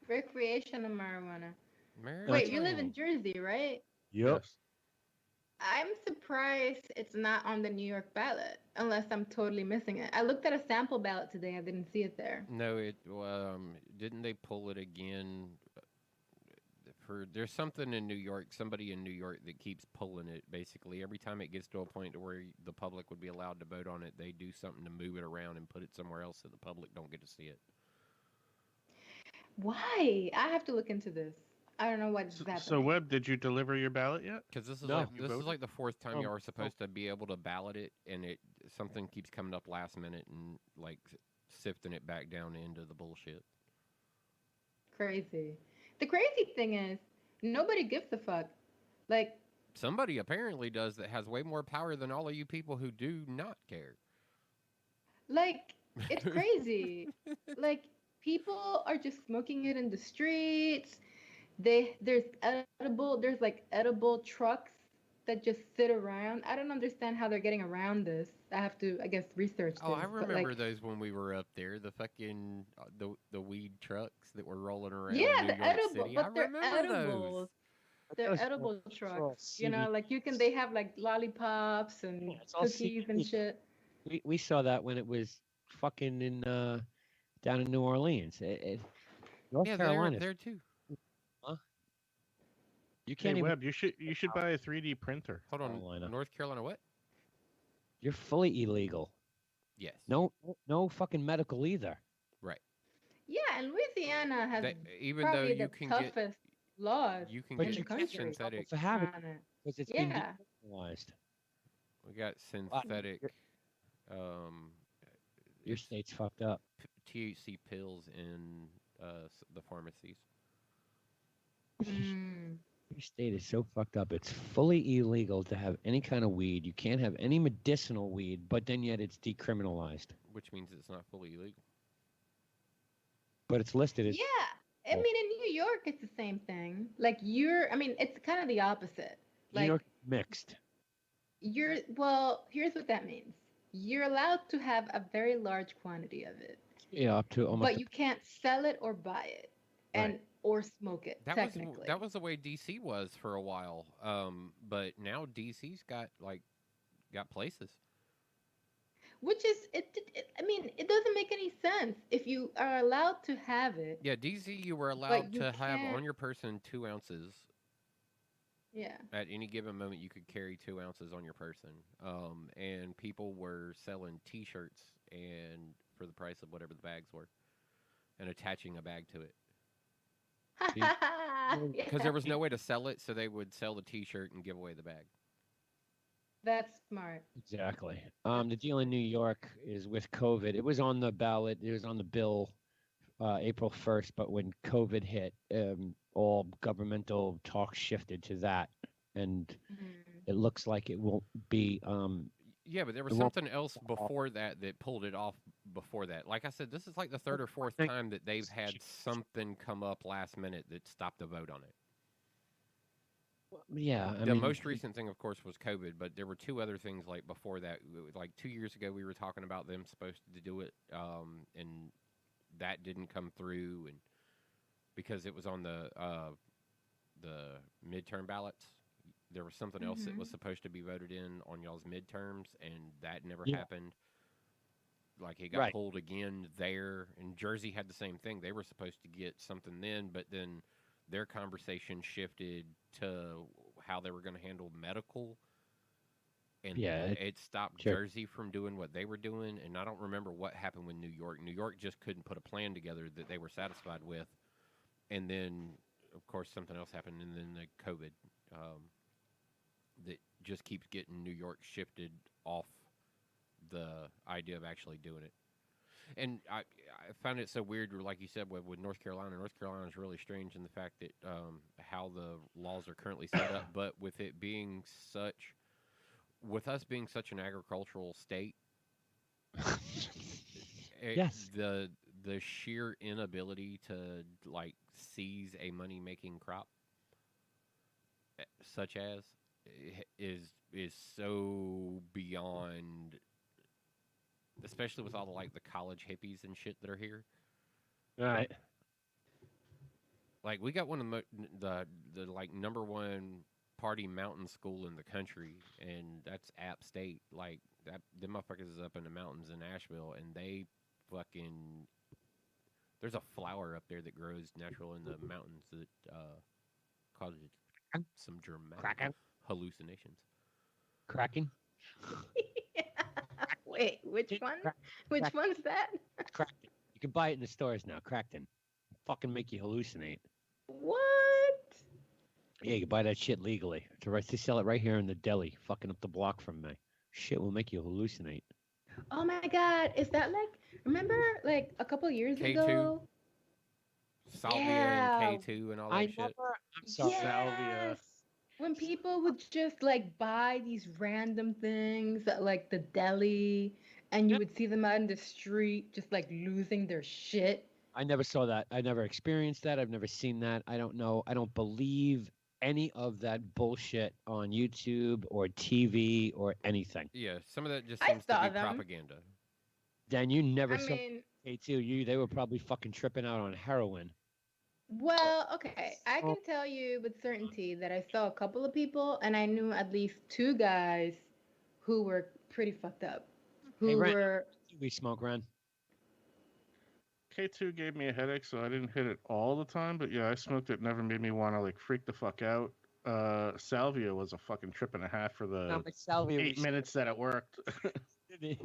Recreational marijuana. Marijuana. Wait, you live in Jersey, right? Yep. Yes. I'm surprised it's not on the New York ballot, unless I'm totally missing it. I looked at a sample ballot today. I didn't see it there. No, didn't they pull it again there's something in New York, somebody in New York that keeps pulling it. Basically, every time it gets to a point to where the public would be allowed to vote on it, they do something to move it around and put it somewhere else so the public don't get to see it. Why? I have to look into this. I don't know what's happening. So, Webb, did you deliver your ballot yet? Because this is No. like the fourth time Oh, you are supposed to be able to ballot it, and something keeps coming up last minute and like sifting it back down into the bullshit. Crazy. The crazy thing is, nobody gives a fuck. Like, Somebody apparently does that has way more power than all of you people who do not care. it's crazy. Like, people are just smoking it in the streets. There's edible trucks that just sit around. I don't understand how they're getting around this. I have to, I guess, research this. Oh, I but, remember those when we were up there. The fucking the weed trucks that were rolling around. Yeah, New the York edible, City. but I they're remember edibles. those. They're Those edible are trucks. CBD. You know, like they have like lollipops and It's all cookies and CBD. shit. We saw that when it was fucking in down in New Orleans. North Yeah, Carolina. there too. You Hey, can't even. Webb, you should buy a 3D printer. Hold on, Carolina. North Carolina, what? You're fully illegal. Yes. No fucking medical either. Right. Yeah, and Louisiana has Even though probably you the can get toughest laws you can But get in the you can't country. synthetic. For having on it. because it's been Yeah. decriminalized. We got synthetic. Um, Your it's state's fucked up. THC pills in the pharmacies. Mm. Your state is so fucked up. It's fully illegal to have any kind of weed. You can't have any medicinal weed, but then yet it's decriminalized. Which means it's not fully illegal. But it's listed as Yeah. I mean, in New York, it's the same thing. Like, it's kind of the opposite. New Like, York mixed. well, here's what that means. You're allowed to have a very large quantity of it, Yeah, up to almost. but you can't sell it or buy it, or smoke it. Technically, That was the way DC was for a while. But now DC's got places. which is I mean, it doesn't make any sense if you are allowed to have it. Yeah, DC, you were allowed you to have can't- on your person 2 ounces. Yeah. At any given moment, you could carry 2 ounces on your person. And people were selling T-shirts and for the price of whatever the bags were, and attaching a bag to it. Because there was no way to sell it, so they would sell the T-shirt and give away the bag. That's smart. Exactly. The deal in New York is with COVID. It was on the ballot. It was on the bill April 1st, but when COVID hit, all governmental talk shifted to that, and it looks like it won't be. Yeah, but there was something else before that pulled it off before that. Like I said, this is like the third or fourth time that they've had something come up last minute that stopped the vote on it. Yeah, the most recent thing, of course, was COVID, but there were 2 other things like before that. Like 2 years ago, we were talking about them supposed to do it, and that didn't come through, and because it was on the midterm ballots, there was something else that was supposed to be voted in on y'all's midterms, and that never happened. Like, it got pulled again there, and Jersey had the same thing. They were supposed to get something then, but then their conversation shifted to how they were going to handle medical, and it stopped Jersey from doing what they were doing, and I don't remember what happened with New York. New York just couldn't put a plan together that they were satisfied with, and then, of course, something else happened, and then the COVID that just keeps getting New York shifted off the idea of actually doing it. And I found it so weird, like you said, with North Carolina. North Carolina is really strange in the fact that how the laws are currently set up, but with us being such an agricultural state, yes, the sheer inability to seize a money making crop, such as, is so beyond. Especially with all the college hippies and shit that are here. Right. Like, we got one of the number 1 party mountain school in the country, and that's App State. Like, them motherfuckers is up in the mountains in Asheville, and they fucking... There's a flower up there that grows natural in the mountains that causes some dramatic Cracking. hallucinations. Cracking. Wait, which one? Crack- Which crack- one's that? Crackton. You can buy it in the stores now. Crackton. Fucking make you hallucinate. What? Yeah, you can buy that shit legally. They sell it right here in the deli, fucking up the block from me. Shit will make you hallucinate. Oh my God. Is that like, remember like a couple years K2? ago? Salvia Yeah. and K2 and all that shit. I'm sorry. Salvia. Yes. When people would just like buy these random things at like the deli and you Yeah. would see them out in the street just like losing their shit. I never saw that. I never experienced that. I've never seen that. I don't know. I don't believe any of that bullshit on YouTube or TV or anything. Yeah, some of that just I seems to saw be them. propaganda. Dan, you never I saw mean, K2. They were probably fucking tripping out on heroin. well, okay. I Oh. can tell you with certainty that I saw a couple of people and I knew at least two guys who were pretty fucked up. Hey, Who Ren. were We smoke, Ren. K2 gave me a headache, so I didn't hit it all the time. But yeah, I smoked it. Never made me want to like freak the fuck out. Salvia was a fucking trip and a half for the Not like salvia. 8 minutes that it worked. The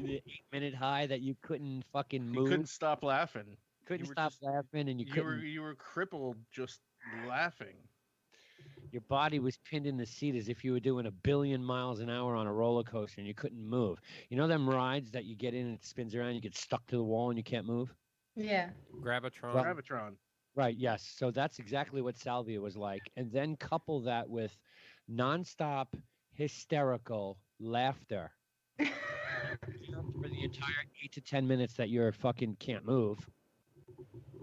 8-minute high that you couldn't fucking You move. couldn't stop laughing. Couldn't you were stop just- laughing, and you couldn't. You were crippled just laughing. Your body was pinned in the seat as if you were doing 1 billion miles an hour on a roller coaster, and you couldn't move. You know them rides that you get in and it spins around, you get stuck to the wall, and you can't move. yeah. Gravitron. Gravitron. Right. Yes. So that's exactly what salvia was like, and then couple that with nonstop hysterical laughter for the entire 8 to 10 minutes that you're fucking can't move.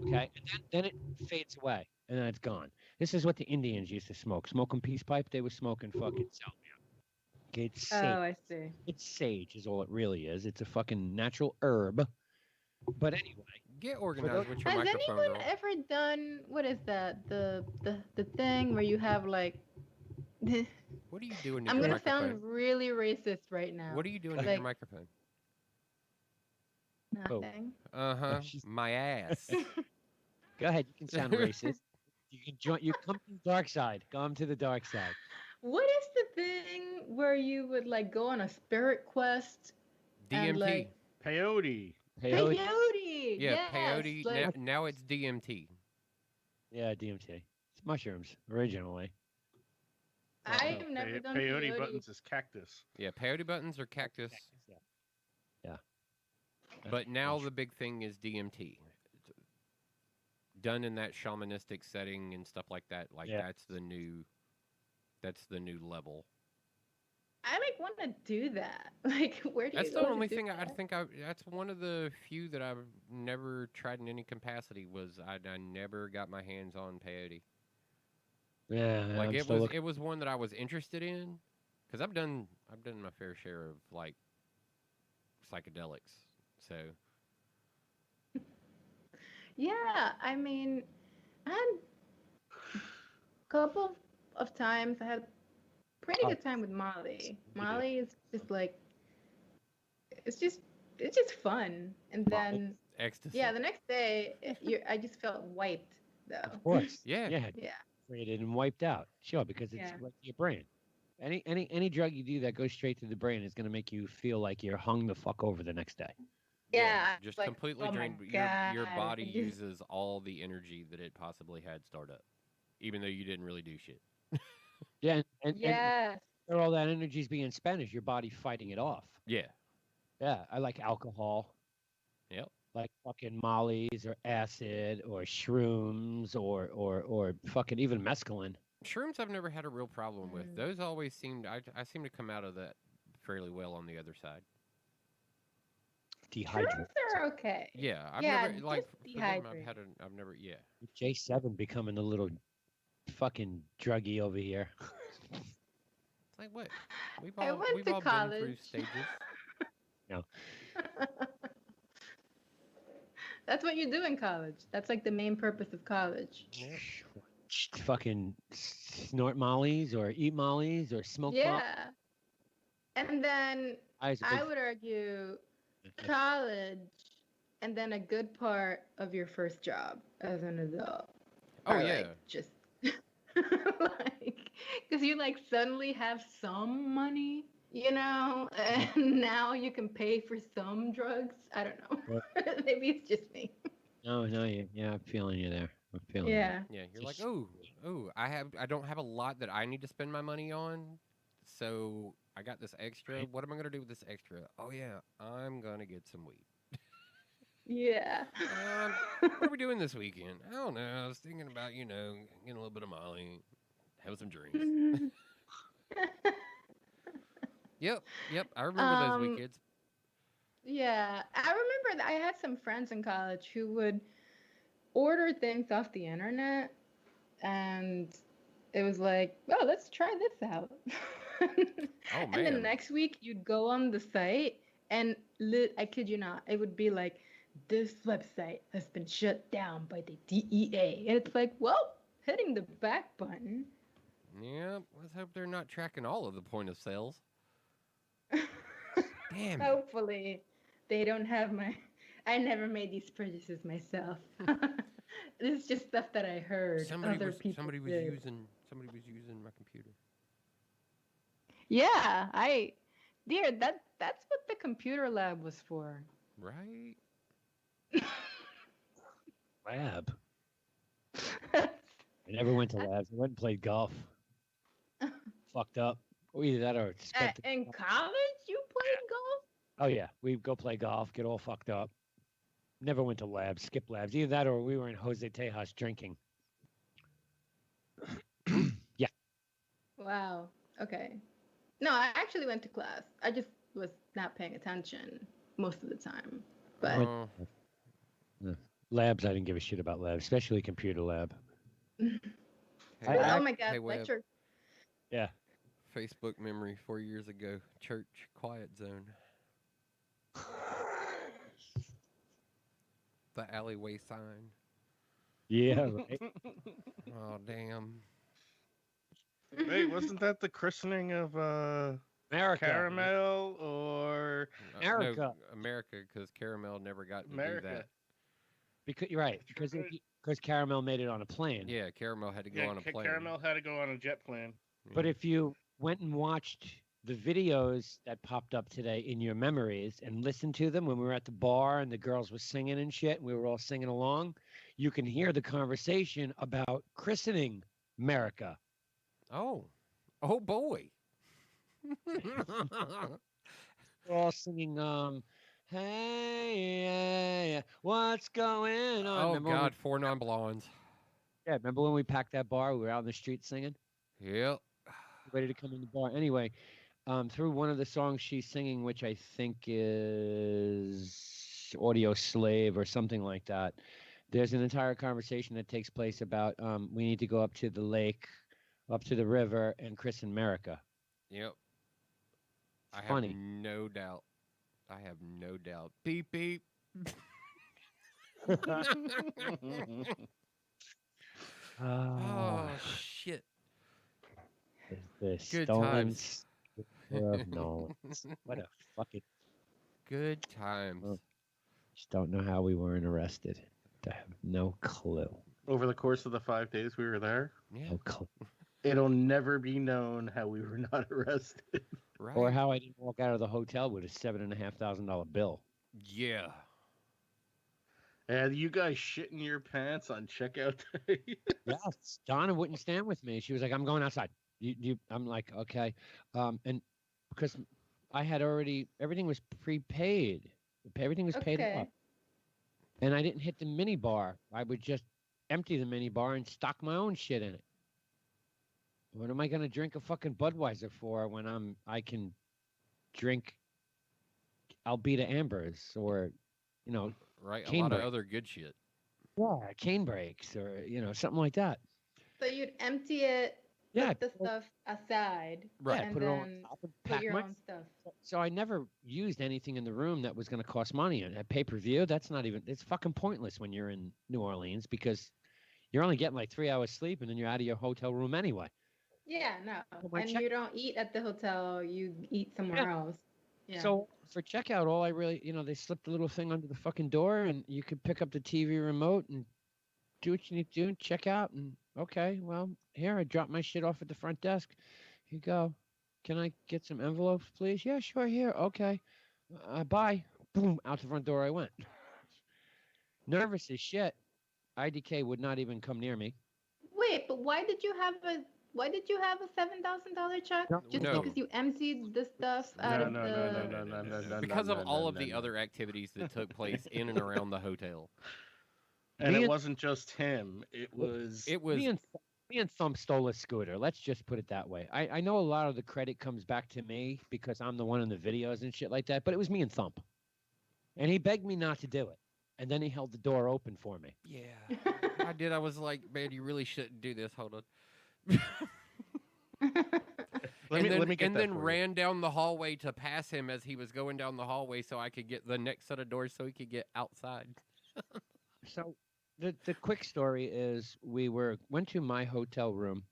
Okay, and then it fades away, and then it's gone. This is what the Indians used to smoke. Smoking peace pipe, they were smoking fucking salvia. Okay, it's Oh, sage. I see. It's sage is all it really is. It's a fucking natural herb. But anyway, Get organized with your Has microphone, anyone girl. ever done what is that? The thing where you have like What are you doing to I'm your gonna microphone? sound really racist right now. What are you doing to Like- your microphone? Nothing. Uh-huh. she's- My ass. go ahead. You can sound racist. You can join. You come to the dark side. Come to the dark side. What is the thing where you would like go on a spirit quest? And, DMT. like, Peyote. Peyote. Peyote. Yeah, Yes, peyote. like- Now it's DMT. Yeah, DMT. It's mushrooms originally. I've never done Peyote buttons is cactus. Yeah, peyote buttons are cactus. Yeah. But now the big thing is DMT. Done in that shamanistic setting and stuff like that. Like Yeah. that's the new level. I like want to do that. Like, where do That's you the go to only do thing I that? think that's one of the few that I've never tried in any capacity was I never got my hands on peyote. Yeah. Like I'm it still was looking- it was one that I was interested in because I've done my fair share of like psychedelics. So Yeah, I mean, I had a couple of times I had a pretty Oh. good time with Molly. You do. Molly is just like it's just fun. And then ecstasy. yeah, the next day I just felt wiped though. Of course. Yeah. Yeah. Yeah. Created and wiped out. Sure, because it's Yeah. right to your brain. Any drug you do that goes straight to the brain is going to make you feel like you're hung the fuck over the next day. Yeah, I just was like, completely "Oh my drained. Your God," body and just- uses all the energy that it possibly had start up, even though you didn't really do shit. Yeah, and Yes. where all that energy is being spent is your body fighting it off. Yeah. Yeah, I like alcohol. Yep. Like fucking mollies or acid or shrooms or fucking even mescaline. Shrooms I've never had a real problem with. Mm. Those always seemed I seem to come out of that fairly well on the other side. Dehydrate. Shrooms are okay. Yeah, I've Yeah, never like just for them, dehydrate. I've never yeah. J7 becoming a little fucking druggy over here. It's like what? We've I all went we've to all been through college. stages. That's what you do in college. That's like the main purpose of college. Fucking snort mollies or eat mollies or smoke mollies. Yeah. And then I would argue college and then a good part of your first job as an adult. Oh are, yeah. like, just like, because you like suddenly have some money, and now you can pay for some drugs. I don't know. Maybe it's just me. No, I'm feeling you there. I'm feeling Yeah. Yeah, you're like, I don't have a lot that I need to spend my money on, so I got this extra. Right. What am I gonna do with this extra? Oh yeah, I'm gonna get some weed. Yeah. What are we doing this weekend? I don't know. I was thinking about, getting a little bit of Molly, have some drinks. Yep. I remember those um, weekends. yeah. I remember that I had some friends in college who would order things off the internet, and it was like, oh, let's try this out. Oh And the man. next week, you'd go on the site, and I kid you not, it would be like, this website has been shut down by the DEA. And it's like, well, hitting the back button. Yeah, let's hope they're not tracking all of the point of sales. Damn it. Hopefully, they don't have my. I never made these purchases myself. This is just stuff that I heard other people somebody was did. using my computer. Yeah, dear, that's what the computer lab was for. Right? Lab. I never went to labs. I went and played golf. Fucked up. Or either that or spent. In college, you played golf? Oh yeah, we go play golf, get all fucked up. Never went to labs, skip labs. Either that or we were in Jose Tejas drinking. Yeah. Wow. Okay. No, I actually went to class. I just was not paying attention most of the time. But Labs, I didn't give a shit about labs, especially computer lab. oh my god, hey, Webb. lecture. Yeah. Facebook memory 4 years ago. Church quiet zone. The alleyway sign. Yeah. Right. Oh damn. Wait, wasn't that the christening of America. Caramel or America. No, America, because Caramel never got to do America? that. Because you're right. Because Caramel made it on a plane. Yeah, Caramel had to go on a plane. Caramel had to go on a jet plane. But if you went and watched the videos that popped up today in your memories and listened to them when we were at the bar and the girls were singing and shit, and we were all singing along, you can hear the conversation about christening America. Oh boy. We're all singing, hey, what's going on? Oh Remember God, 4 non-blondes. Yeah, remember when we packed that bar? We were out in the street singing, Yep. ready to come in the bar. Anyway, through one of the songs she's singing, which I think is Audio Slave or something like that, there's an entire conversation that takes place about we need to go up to the lake, up to the river, and christen America. Yep. Funny. Have no doubt. I have no doubt. Beep beep. Oh shit. The Good stolen times. scepter of Nolans. What a fucking... Good times. Oh. Just don't know how we weren't arrested. I have no clue. Over the course of the 5 days we were there, Yeah. No clue. it'll never be known how we were not arrested. Right. Or how I didn't walk out of the hotel with a $7,500 bill. Yeah. And you guys shitting your pants on checkout day. Yes. Donna wouldn't stand with me. She was like, I'm going outside. I'm like, okay. And because I had already, everything was prepaid. Everything was paid Okay. up. And I didn't hit the mini bar. I would just empty the mini bar and stock my own shit in it. What am I going to drink a fucking Budweiser for when I can drink Alberta Ambers or, Right. A Cane lot break. of other good shit. yeah, cane breaks or, something like that. So you'd empty it, Yeah. put the stuff aside, Right. Yeah, and put it all on then top and put pack your my own stuff. So I never used anything in the room that was going to cost money. And at pay-per-view, it's fucking pointless when you're in New Orleans because you're only getting like 3 hours sleep and then you're out of your hotel room anyway. Yeah, no. my And check- you don't eat at the hotel, you eat somewhere else. Yeah. So for checkout, all I really, they slipped a little thing under the fucking door and you could pick up the TV remote and do what you need to do and check out. And okay, well, here I dropped my shit off at the front desk. Here you go. Can I get some envelopes, please? Yeah, sure. Here. Okay. Bye. Boom. Out the front door I went. Nervous as shit. IDK would not even come near me. Wait, but why did you have a $7,000 check? No, Just no. because you emptied the stuff out of the. Because of all of the other activities that took place in and around the hotel. And it wasn't just him. It was. Me and Thump stole a scooter. Let's just put it that way. I know a lot of the credit comes back to me because I'm the one in the videos and shit like that, but it was me and Thump. And he begged me not to do it. And then he held the door open for me. Yeah, I did. I was like, man, you really shouldn't do this. Hold on. Let me get and that then for you. ran down the hallway to pass him as he was going down the hallway so I could get the next set of doors so he could get outside. So the quick story is we went to my hotel room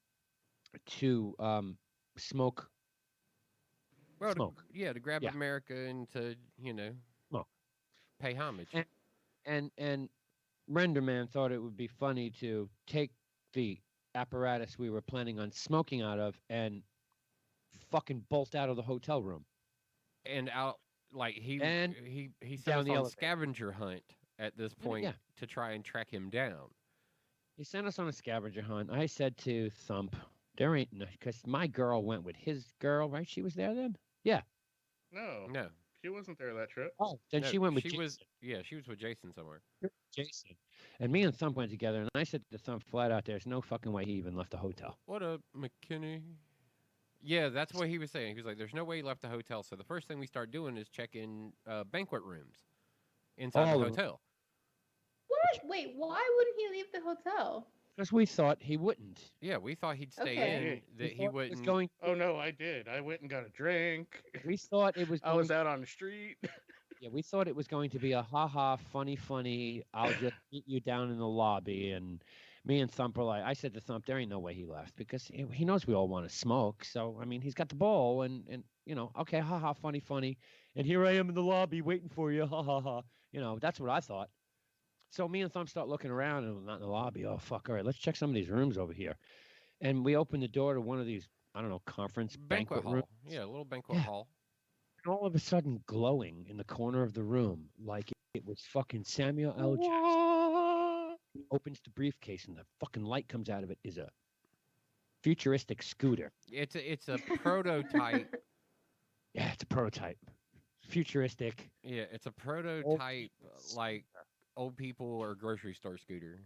to smoke. Well, Smoke. To grab Yeah. America and to, Smoke. pay homage. And Renderman thought it would be funny to take the apparatus we were planning on smoking out of and fucking bolt out of the hotel room. And out, like, he And sent down us the on elevator. scavenger hunt at this point Yeah. to try and track him down. He sent us on a scavenger hunt. I said to Thump, there ain't no, because my girl went with his girl, right? She was there then? Yeah. No, she wasn't there that trip. Oh, then No, she went with she was Jason. she was with Jason somewhere. Jason. And me and Thump went together, and I said to Thump flat out, there's no fucking way he even left the hotel. What up, McKinney? Yeah, that's what he was saying. He was like, there's no way he left the hotel. So the first thing we start doing is checking banquet rooms inside the hotel. What? Wait, why wouldn't he leave the hotel? Because we thought he wouldn't. Yeah, we thought he'd stay Okay. in, that he thought it was wouldn't. going. Oh no, I did. I went and got a drink. We thought it was. I was out on the street. Yeah, we thought it was going to be a ha-ha, funny. I'll just meet you down in the lobby. And me and Thump were like, I said to Thump, there ain't no way he left because he knows we all want to smoke. So, I mean, he's got the ball and okay, ha-ha, funny. And here I am in the lobby waiting for you, ha-ha-ha. That's what I thought. So me and Thump start looking around and not in the lobby. Oh, fuck, all right, let's check some of these rooms over here. And we open the door to one of these, I don't know, conference banquet hall. rooms. Yeah, a little banquet Yeah. hall. And all of a sudden glowing in the corner of the room like it was fucking Samuel L. Jackson. He opens the briefcase and the fucking light comes out of it is a futuristic scooter. It's a prototype. Yeah, it's a prototype. Futuristic. Yeah, it's a prototype like old people or grocery store scooter.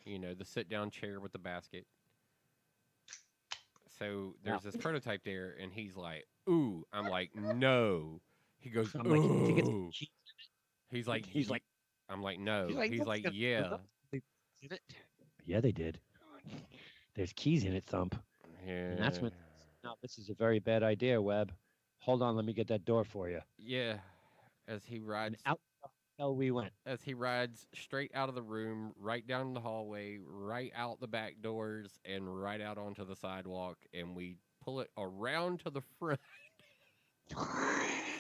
The sit-down chair with the basket. So there's this prototype there, and he's like, "Ooh," I'm like, "No." He goes, I'm like, "Did you get "Ooh." the key He's like, He's like- I'm like, "No." He's He's like, like, "That's "Yeah." gonna- in it? Yeah, they did. There's keys in it, Thump. Yeah. And that's when. No, this is a very bad idea, Webb. Hold on, let me get that door for you. Yeah. As he rides And out the hell we went. as he rides straight out of the room, right down the hallway, right out the back doors, and right out onto the sidewalk, and we pull it around to the front.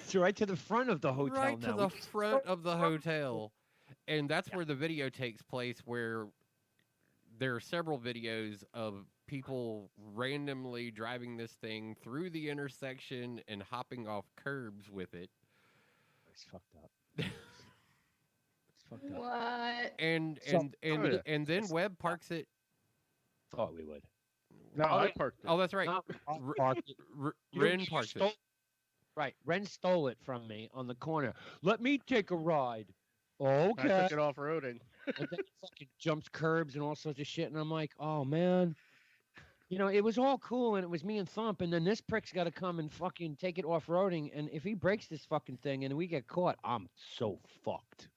It's right to the front of the hotel Right now. to the front of the hotel. And that's where the video takes place, where there are several videos of people randomly driving this thing through the intersection and hopping off curbs with it. It's fucked up. It's fucked up. What? And So- and and, Oh, yeah. and then Webb parks it. Thought we would. No, I parked it. Oh, that's right. No, R- parked it. Ren You parks stole- it. Right. Ren stole it from me on the corner. Let me take a ride. I Okay. took it off roading. And then he fucking jumps curbs and all sorts of shit. And I'm like, oh, man. It was all cool and it was me and Thump. And then this prick's got to come and fucking take it off-roading. And if he breaks this fucking thing and we get caught, I'm so fucked.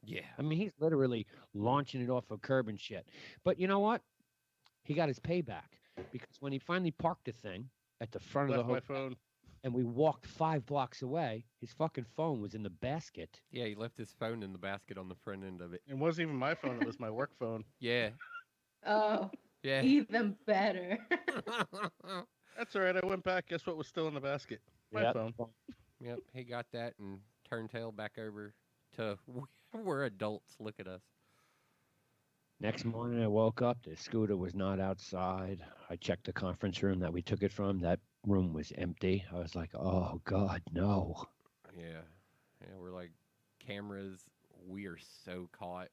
Yeah. I mean, he's literally launching it off a curb and shit. But you know what? He got his payback. Because when he finally parked the thing at the front of Left the my hotel phone. and we walked 5 blocks away, his fucking phone was in the basket. Yeah, he left his phone in the basket on the front end of it. It wasn't even my phone. It was my work phone. Yeah. Oh, Yeah. even better. That's all right. I went back. Guess what was still in the basket? My Yep. phone. Yep, he got that and turned tail back over to we're adults. Look at us. Next morning, I woke up. The scooter was not outside. I checked the conference room that we took it from. That room was empty. I was like, oh, God, no. Yeah. Yeah, we're like, cameras, we are so caught.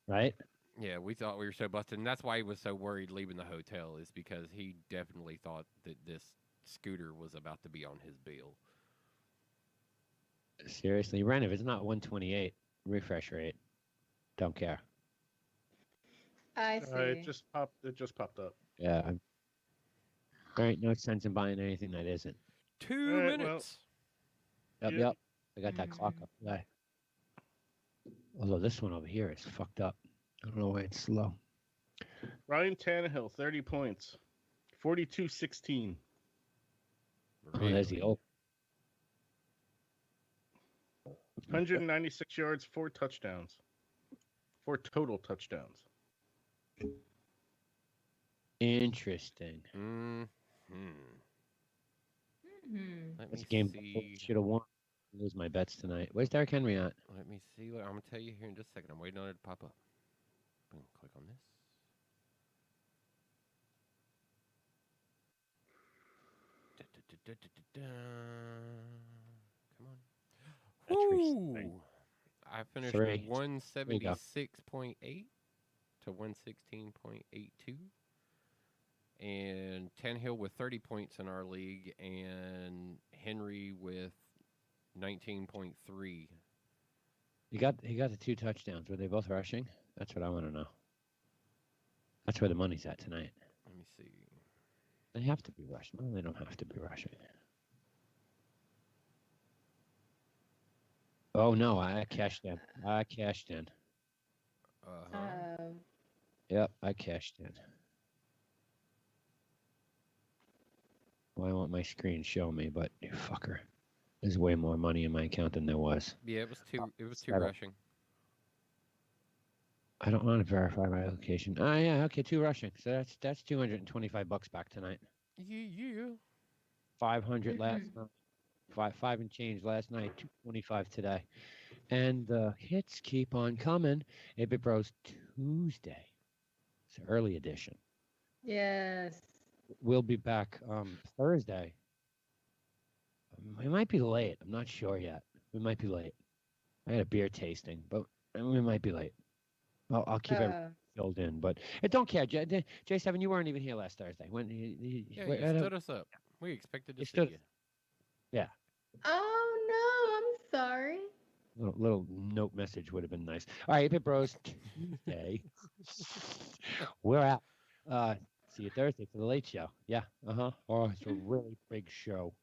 Right? Yeah, we thought we were so busted. And that's why he was so worried leaving the hotel, is because he definitely thought that this scooter was about to be on his bill. Seriously, Ren, if it's not 128, refresh rate. Don't care. I see. It just popped up. Yeah. All right, no sense in buying anything that isn't. 2 All right, minutes. Yep. I got that clock up today. Although this one over here is fucked up. I don't know why it's slow. Ryan Tannehill, 30 points. 42-16. Oh, there's the old. 196 yards, 4 touchdowns. 4 total touchdowns. Interesting. This game should have won. Lose my bets tonight. Where's Derrick Henry at? Let me see what I'm gonna tell you here in just a second. I'm waiting on it to pop up. Boom, click on this. Come on. Woo! I finished 176.8 to 116.82. And Tannehill with 30 points in our league, and Henry with 19.3. He got the 2 touchdowns. Were they both rushing? That's what I want to know. That's where the money's at tonight. Let me see. They have to be rushing. No, they don't have to be rushing. Oh no, I cashed in. Yep, I cashed in. Well, I want my screen show me, but you fucker. There's way more money in my account than there was. Yeah, it was two rushing. I don't want to verify my location. Oh yeah, okay, 2 rushing. So that's $225 back tonight. Yeah. 500 last night. 5 and change last night. 225 today. And the hits keep on coming. 8-Bit Bros Tuesday. It's an early edition. Yes. We'll be back Thursday. We might be late. I'm not sure yet. We might be late. I had a beer tasting, but we might be late. I'll keep everything filled in, but don't care. J7, you weren't even here last Thursday. You stood us up. We expected to see you. Yeah. Oh no, I'm sorry. Little note message would have been nice. All right, 8-Bit Bros Tuesday. We're out. See you Thursday for the late show. Yeah. Oh, it's a really big show.